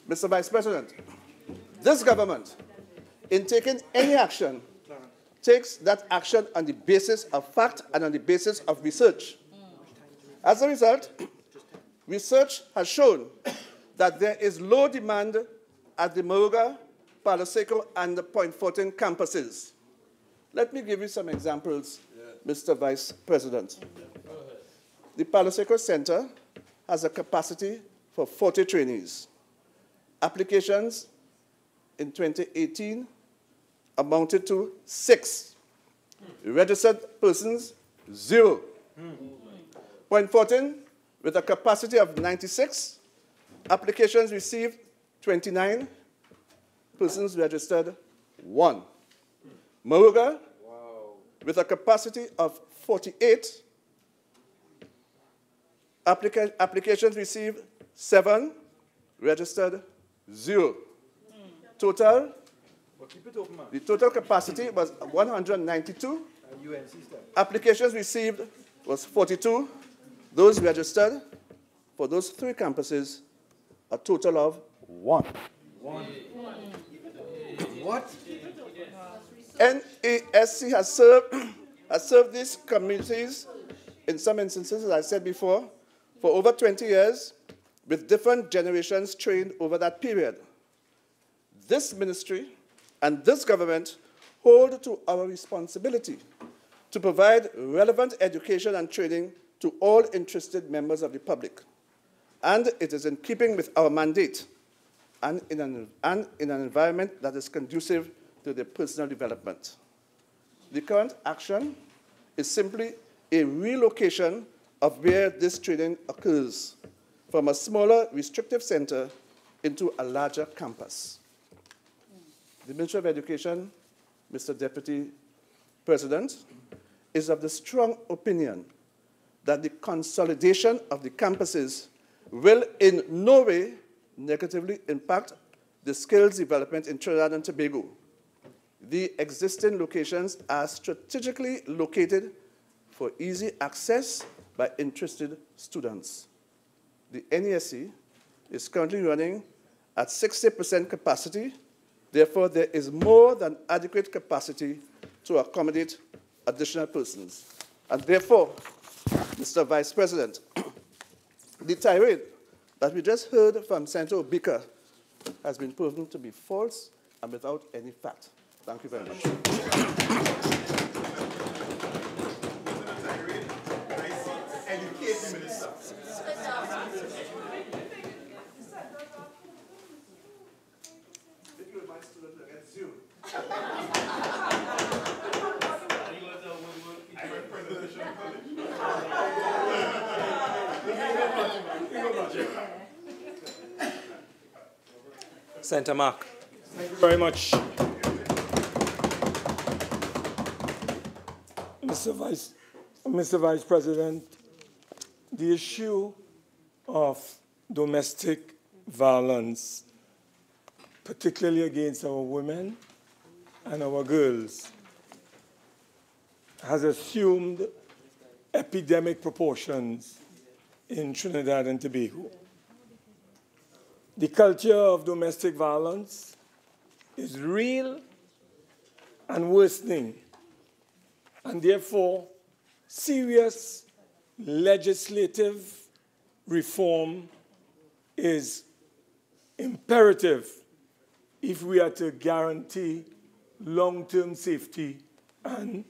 Mr. Vice President, this government, in taking any action, takes that action on the basis of fact and on the basis of research. As a result, research has shown that there is low demand at the Maruga, Palo Seco, and the Point Fortin campuses. Let me give you some examples, Mr. Vice President. The Palo Seco Center has a capacity for 40 trainees. Applications in 2018 amounted to 6. Registered persons, 0. Point Fortin, with a capacity of 96, applications received 29, persons registered 1. Maruga, with a capacity of 48, applications received 7, registered 0. Total, the total capacity was 192. Applications received was 42. Those registered for those 3 campuses, a total of 1. What? NESC has served these communities, in some instances, as I said before, for over 20 years, with different generations trained over that period. This ministry and this government hold to our responsibility to provide relevant education and training to all interested members of the public. And it is in keeping with our mandate and in an environment that is conducive to their personal development. The current action is simply a relocation of where this training occurs from a smaller restrictive center into a larger campus. The Ministry of Education, Mr. Deputy President, is of the strong opinion that the consolidation of the campuses will in no way negatively impact the skills development in Trinidad and Tobago. The existing locations are strategically located for easy access by interested students. The NESC is currently running at 60% capacity. Therefore, there is more than adequate capacity to accommodate additional persons. And therefore, Mr. Vice President, the tirade that we just heard from Senator Obika has been proven to be false and without any fact. Thank you very much. Senator Mark. Thank you very much. Mr. Vice President, the issue of domestic violence, particularly against our women and our girls, has assumed epidemic proportions in Trinidad and Tobago. The culture of domestic violence is real and worsening, and therefore serious legislative reform is imperative if we are to guarantee long-term safety and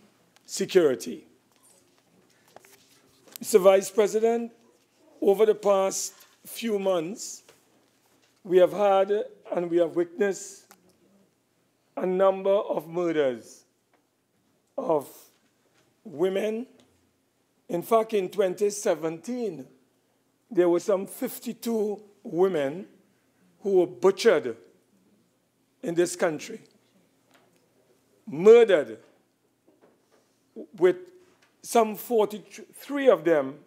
security. Mr. Vice President, over the past few months, we have had and we have witnessed a number of murders of women. In fact, in 2017, there were some 52 women who were butchered in this country, murdered, with some 43 of them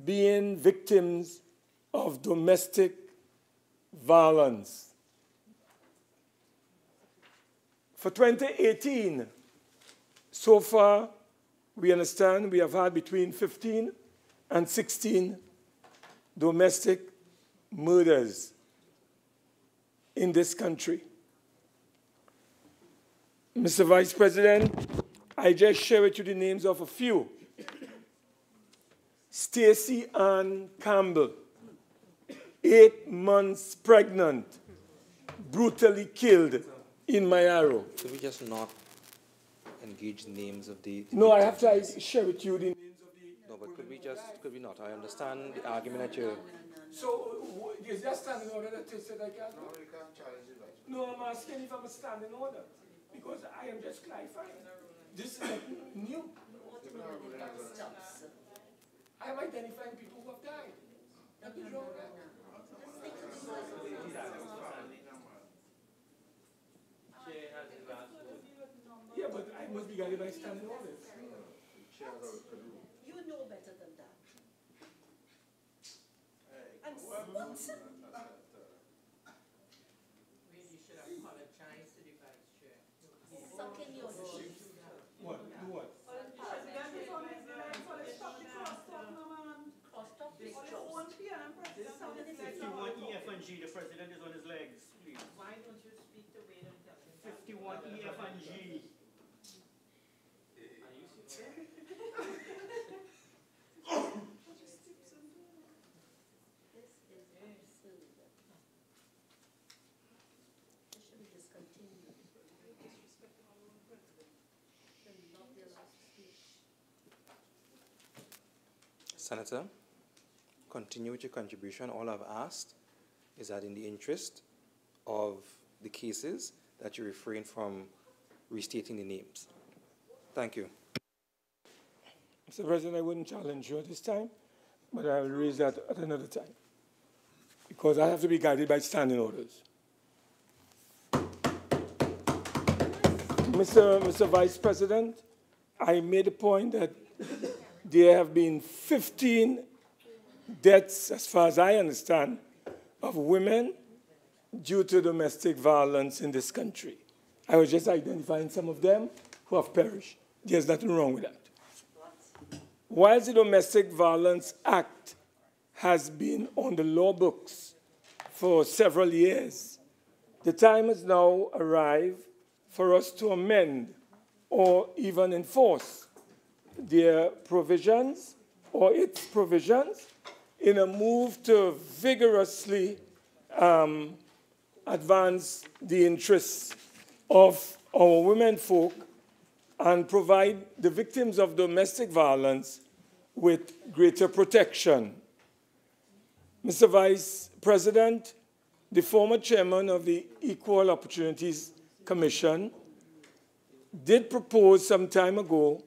being victims of domestic violence. For 2018, so far, we understand we have had between 15 and 16 domestic murders in this country. Mr. Vice President, I just share with you the names of a few. Stacey Ann Campbell, 8 months pregnant, brutally killed in Mayaro. Could we just not engage names of the No, I victims? have to share with you the names of the... No, but could we not? I understand the argument that you're... So, is there a standing order that you said I can't? No, you can't challenge it. No, I'm asking if I'm a standing order, because I am just clarifying. This is new. I am identifying people who have died. Nothing wrong with that. Yeah, but I must be guided by standing orders. You know better than that. And what? Really should apologize to the Vice Chair. Sucking your cheek. What? Do what? If you want EF and G, the President is on his legs, please. Why don't you speak the way that Senator, continue with your contribution. All I've asked is that in the interest of the cases that you refrain from restating the names. Thank you. Mr. President, I wouldn't challenge you at this time, but I will raise that at another time, because I have to be guided by standing orders. Mr. Vice President, I made a point that there have been 15 deaths, as far as I understand, of women due to domestic violence in this country. I was just identifying some of them who have perished. There's nothing wrong with that. Whilst the Domestic Violence Act has been on the law books for several years, the time has now arrived for us to amend or even enforce their provisions or its provisions in a move to vigorously advance the interests of our women folk and provide the victims of domestic violence with greater protection. Mr. Vice President, the former chairman of the Equal Opportunities Commission did propose some time ago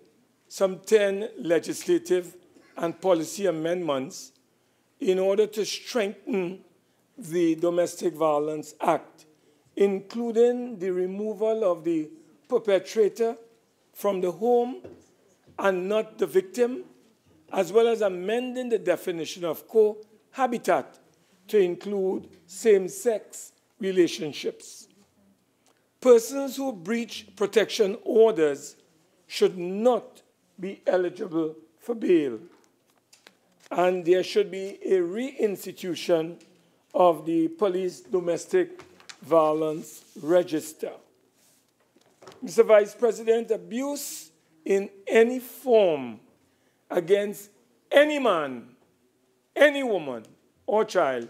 some 10 legislative and policy amendments in order to strengthen the Domestic Violence Act, including the removal of the perpetrator from the home and not the victim, as well as amending the definition of cohabitat to include same-sex relationships. Persons who breach protection orders should not be eligible for bail, and there should be a reinstitution of the police domestic violence register. Mr. Vice President, abuse in any form against any man, any woman, or child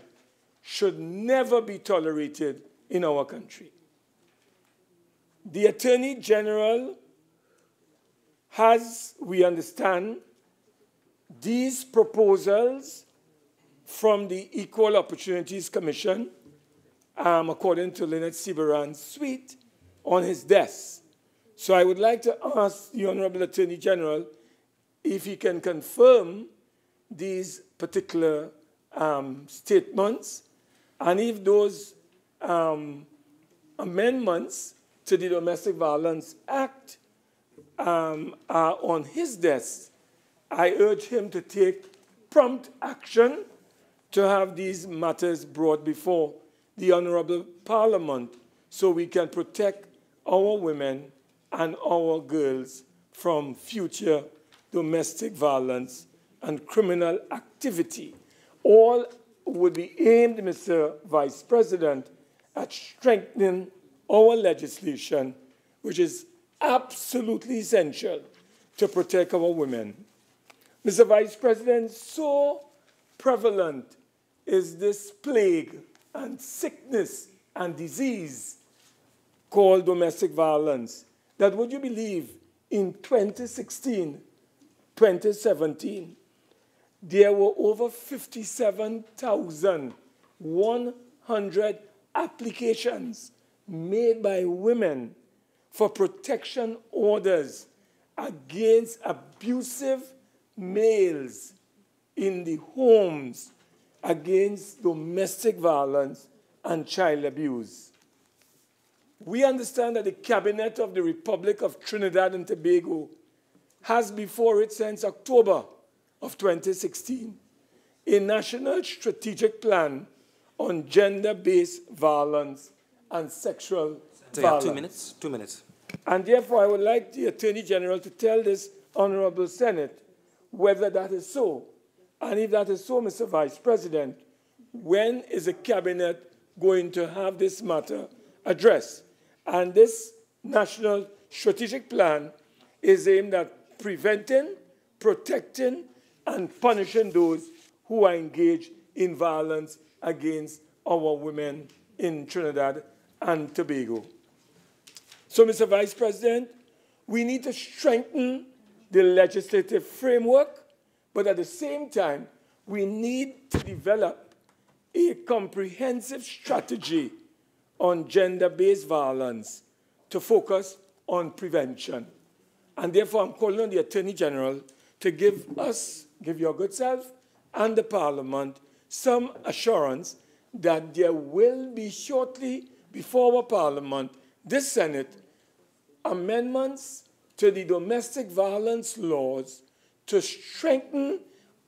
should never be tolerated in our country. The Attorney General has, we understand, these proposals from the Equal Opportunities Commission, according to Lynette Sibaran's suite, on his desk. So I would like to ask the Honorable Attorney General if he can confirm these particular statements, and if those amendments to the Domestic Violence Act are on his desk. I urge him to take prompt action to have these matters brought before the Honorable Parliament so we can protect our women and our girls from future domestic violence and criminal activity. All would be aimed, Mr. Vice President, at strengthening our legislation, which is absolutely essential to protect our women. Mr. Vice President, so prevalent is this plague and sickness and disease called domestic violence that, would you believe, in 2016, 2017, there were over 57,100 applications made by women for protection orders against abusive males in the homes, against domestic violence and child abuse. We understand that the Cabinet of the Republic of Trinidad and Tobago has before it since October of 2016 a national strategic plan on gender-based violence and sexual violence. 2 minutes. 2 minutes. And therefore, I would like the Attorney General to tell this Honorable Senate whether that is so. And if that is so, Mr. Vice President, when is the Cabinet going to have this matter addressed? And this national strategic plan is aimed at preventing, protecting, and punishing those who are engaged in violence against our women in Trinidad and Tobago. So, Mr. Vice President, we need to strengthen the legislative framework But at the same time, we need to develop a comprehensive strategy on gender-based violence to focus on prevention. And therefore, I'm calling on the Attorney General to give your good self and the Parliament some assurance that there will be shortly before our Parliament, this Senate, amendments to the domestic violence laws to strengthen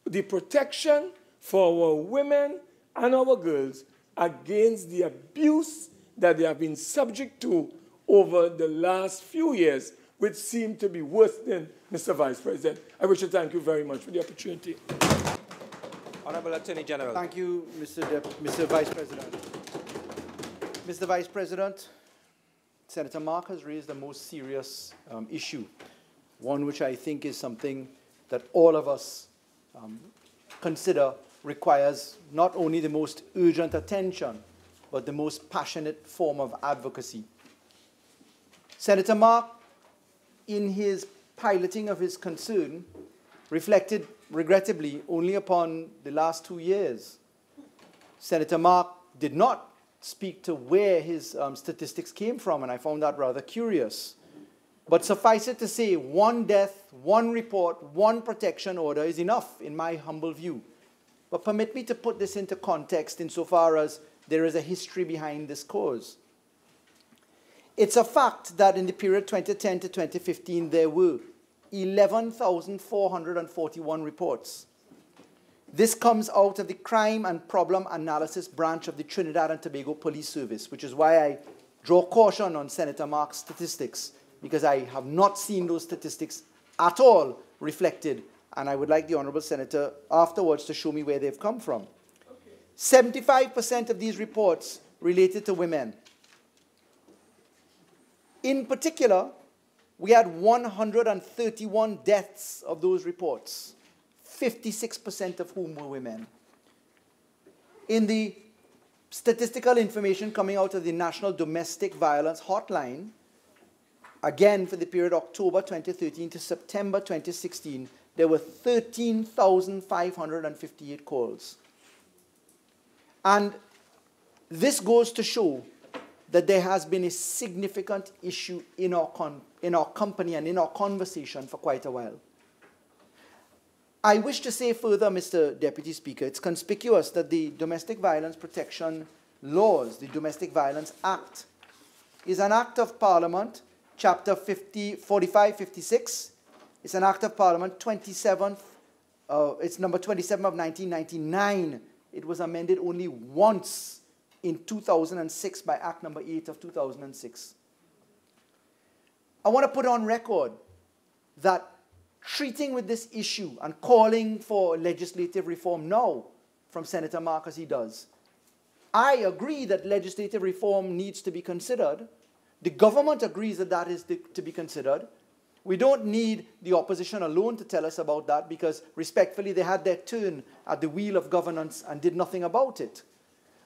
the protection for our women and our girls against the abuse that they have been subject to over the last few years, which seem to be worsening, Mr. Vice President. I wish to thank you very much for the opportunity. Honourable Attorney General. Thank you, Mr. Vice President. Mr. Vice President, Senator Mark has raised the most serious issue, one which I think is something that all of us consider requires not only the most urgent attention, but the most passionate form of advocacy. Senator Mark, in his piloting of his concern, reflected, regrettably, only upon the last 2 years. Senator Mark did not speak to where his statistics came from, and I found that rather curious. But suffice it to say, one death, one report, one protection order is enough, in my humble view. But permit me to put this into context insofar as there is a history behind this cause. It's a fact that in the period 2010 to 2015, there were 11,441 reports. This comes out of the Crime and Problem Analysis branch of the Trinidad and Tobago Police Service, which is why I draw caution on Senator Mark's statistics, because I have not seen those statistics at all reflected, and I would like the Honourable Senator afterwards to show me where they've come from. 75% of these reports related to women. In particular, we had 131 deaths of those reports, 56% of whom were women. In the statistical information coming out of the National Domestic Violence Hotline, again for the period October 2013 to September 2016, there were 13,558 calls. And this goes to show that there has been a significant issue in our company and in our conversation for quite a while. I wish to say further, Mr. Deputy Speaker, it's conspicuous that the Domestic Violence Protection Laws, the Domestic Violence Act, is an Act of Parliament, Chapter 4556. It's an Act of Parliament, it's number 27 of 1999. It was amended only once in 2006 by Act number 8 of 2006. I want to put on record that treating with this issue and calling for legislative reform now from Senator Mark as he does, I agree that legislative reform needs to be considered. The government agrees that that is to be considered. We don't need the opposition alone to tell us about that, because respectfully they had their turn at the wheel of governance and did nothing about it.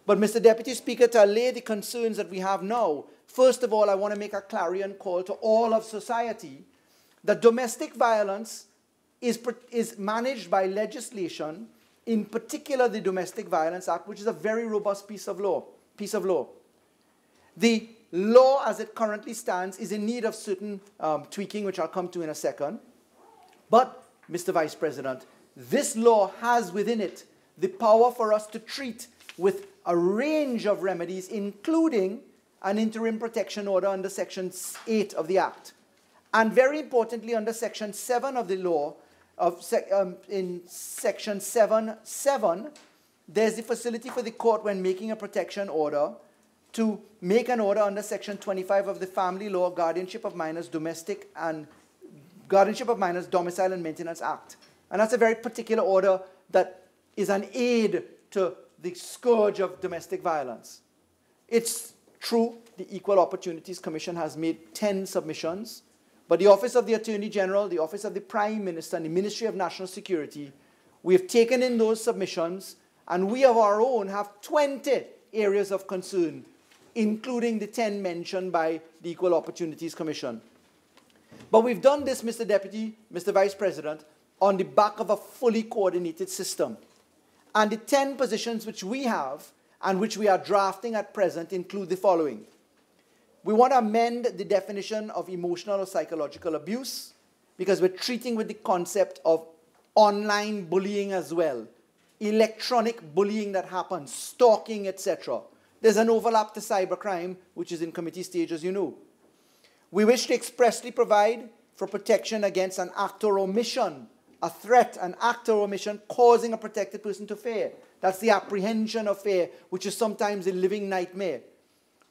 But Mr. Deputy Speaker, to allay the concerns that we have now, first of all, I want to make a clarion call to all of society that domestic violence is managed by legislation, in particular the Domestic Violence Act, which is a very robust piece of law. The law as it currently stands is in need of certain tweaking, which I'll come to in a second. But, Mr. Vice President, this law has within it the power for us to treat with a range of remedies, including an interim protection order under Section 8 of the Act. And very importantly, under Section 7 of the law, in Section 7.7, there's the facility for the court when making a protection order to make an order under Section 25 of the Family Law, Guardianship of Minors, Domicile and Maintenance Act. And that's a very particular order that is an aid to the scourge of domestic violence. It's true, the Equal Opportunities Commission has made 10 submissions, but the Office of the Attorney General, the Office of the Prime Minister, and the Ministry of National Security, we have taken in those submissions, and we of our own have 20 areas of concern, including the 10 mentioned by the Equal Opportunities Commission. But we've done this, Mr. Vice President, on the back of a fully coordinated system. And the 10 positions which we have and which we are drafting at present include the following. We want to amend the definition of emotional or psychological abuse because we're treating with the concept of online bullying as well, electronic bullying that happens, stalking, etc. There's an overlap to cybercrime, which is in committee stage, as you know. We wish to expressly provide for protection against an act or omission, a threat, an act or omission causing a protected person to fear. That's the apprehension of fear, which is sometimes a living nightmare.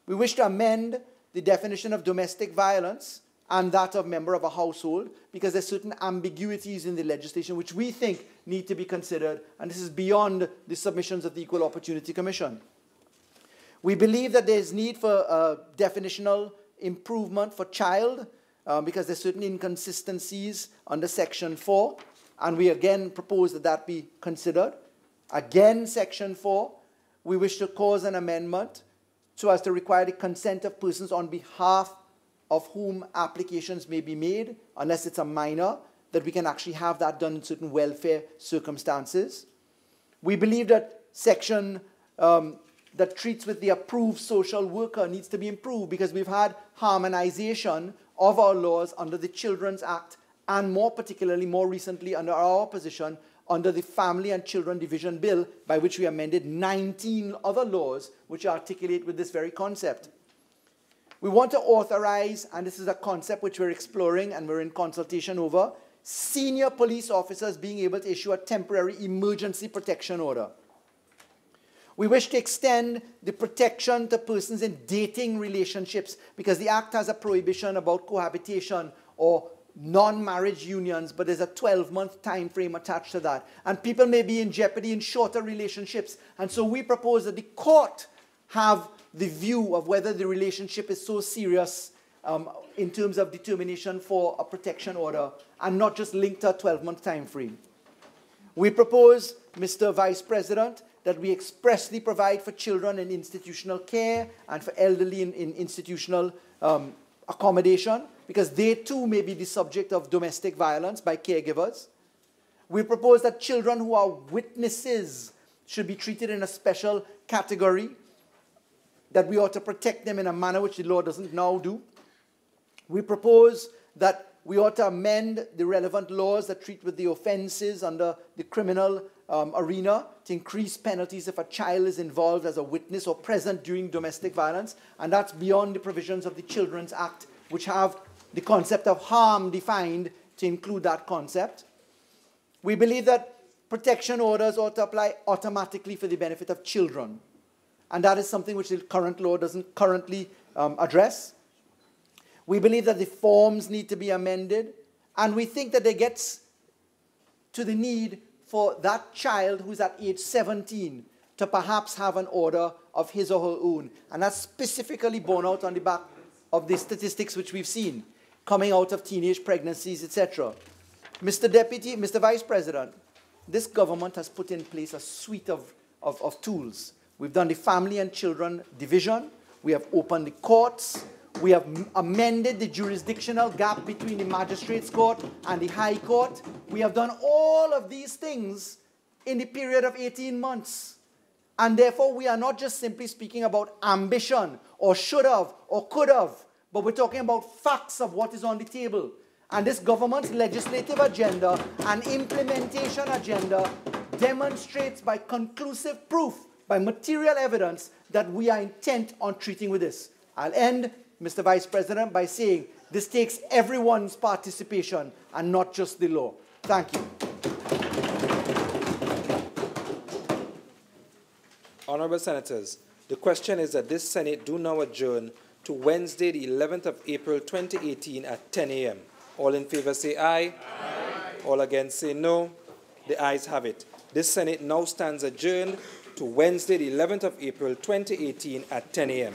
We wish to amend the definition of domestic violence and that of member of a household because there's certain ambiguities in the legislation which we think need to be considered, and this is beyond the submissions of the Equal Opportunity Commission. We believe that there's need for definitional improvement for child because there's certain inconsistencies under Section 4, and we again propose that that be considered. Again, Section 4, we wish to cause an amendment so as to require the consent of persons on behalf of whom applications may be made, unless it's a minor, that we can actually have that done in certain welfare circumstances. We believe that section that treats with the approved social worker needs to be improved because we've had harmonization of our laws under the Children's Act and more particularly, more recently, under our position, under the Family and Children Division Bill, by which we amended 19 other laws which articulate with this very concept. We want to authorize, and this is a concept which we're exploring and we're in consultation over, senior police officers being able to issue a temporary emergency protection order. We wish to extend the protection to persons in dating relationships because the Act has a prohibition about cohabitation or non-marriage unions, but there's a 12-month time frame attached to that. And people may be in jeopardy in shorter relationships. And so we propose that the court have the view of whether the relationship is so serious in terms of determination for a protection order and not just linked to a 12-month time frame. We propose, Mr. Vice President, that we expressly provide for children in institutional care and for elderly in institutional accommodation because they too may be the subject of domestic violence by caregivers. We propose that children who are witnesses should be treated in a special category, that we ought to protect them in a manner which the law doesn't now do. We propose that we ought to amend the relevant laws that treat with the offenses under the criminal arena to increase penalties if a child is involved as a witness or present during domestic violence, and that's beyond the provisions of the Children's Act, which have the concept of harm defined to include that concept. We believe that protection orders ought to apply automatically for the benefit of children, and that is something which the current law doesn't currently address. We believe that the forms need to be amended, and we think that it gets to the need for that child who's at age 17 to perhaps have an order of his or her own. And that's specifically borne out on the back of the statistics which we've seen coming out of teenage pregnancies, etc. Mr. Vice President, this government has put in place a suite of tools. We've done the Family and Children Division. We have opened the courts. We have amended the jurisdictional gap between the Magistrates Court and the High Court. We have done all of these things in the period of 18 months. And therefore, we are not just simply speaking about ambition or should have or could have, but we're talking about facts of what is on the table. And this government's legislative agenda and implementation agenda demonstrates by conclusive proof, by material evidence, that we are intent on treating with this. I'll end, Mr. Vice President, by saying this takes everyone's participation and not just the law. Thank you. Honourable Senators, the question is that this Senate do now adjourn to Wednesday, the 11th of April, 2018 at 10 a.m. All in favour say aye. Aye. All against say no. The ayes have it. This Senate now stands adjourned to Wednesday, the 11th of April, 2018 at 10 a.m.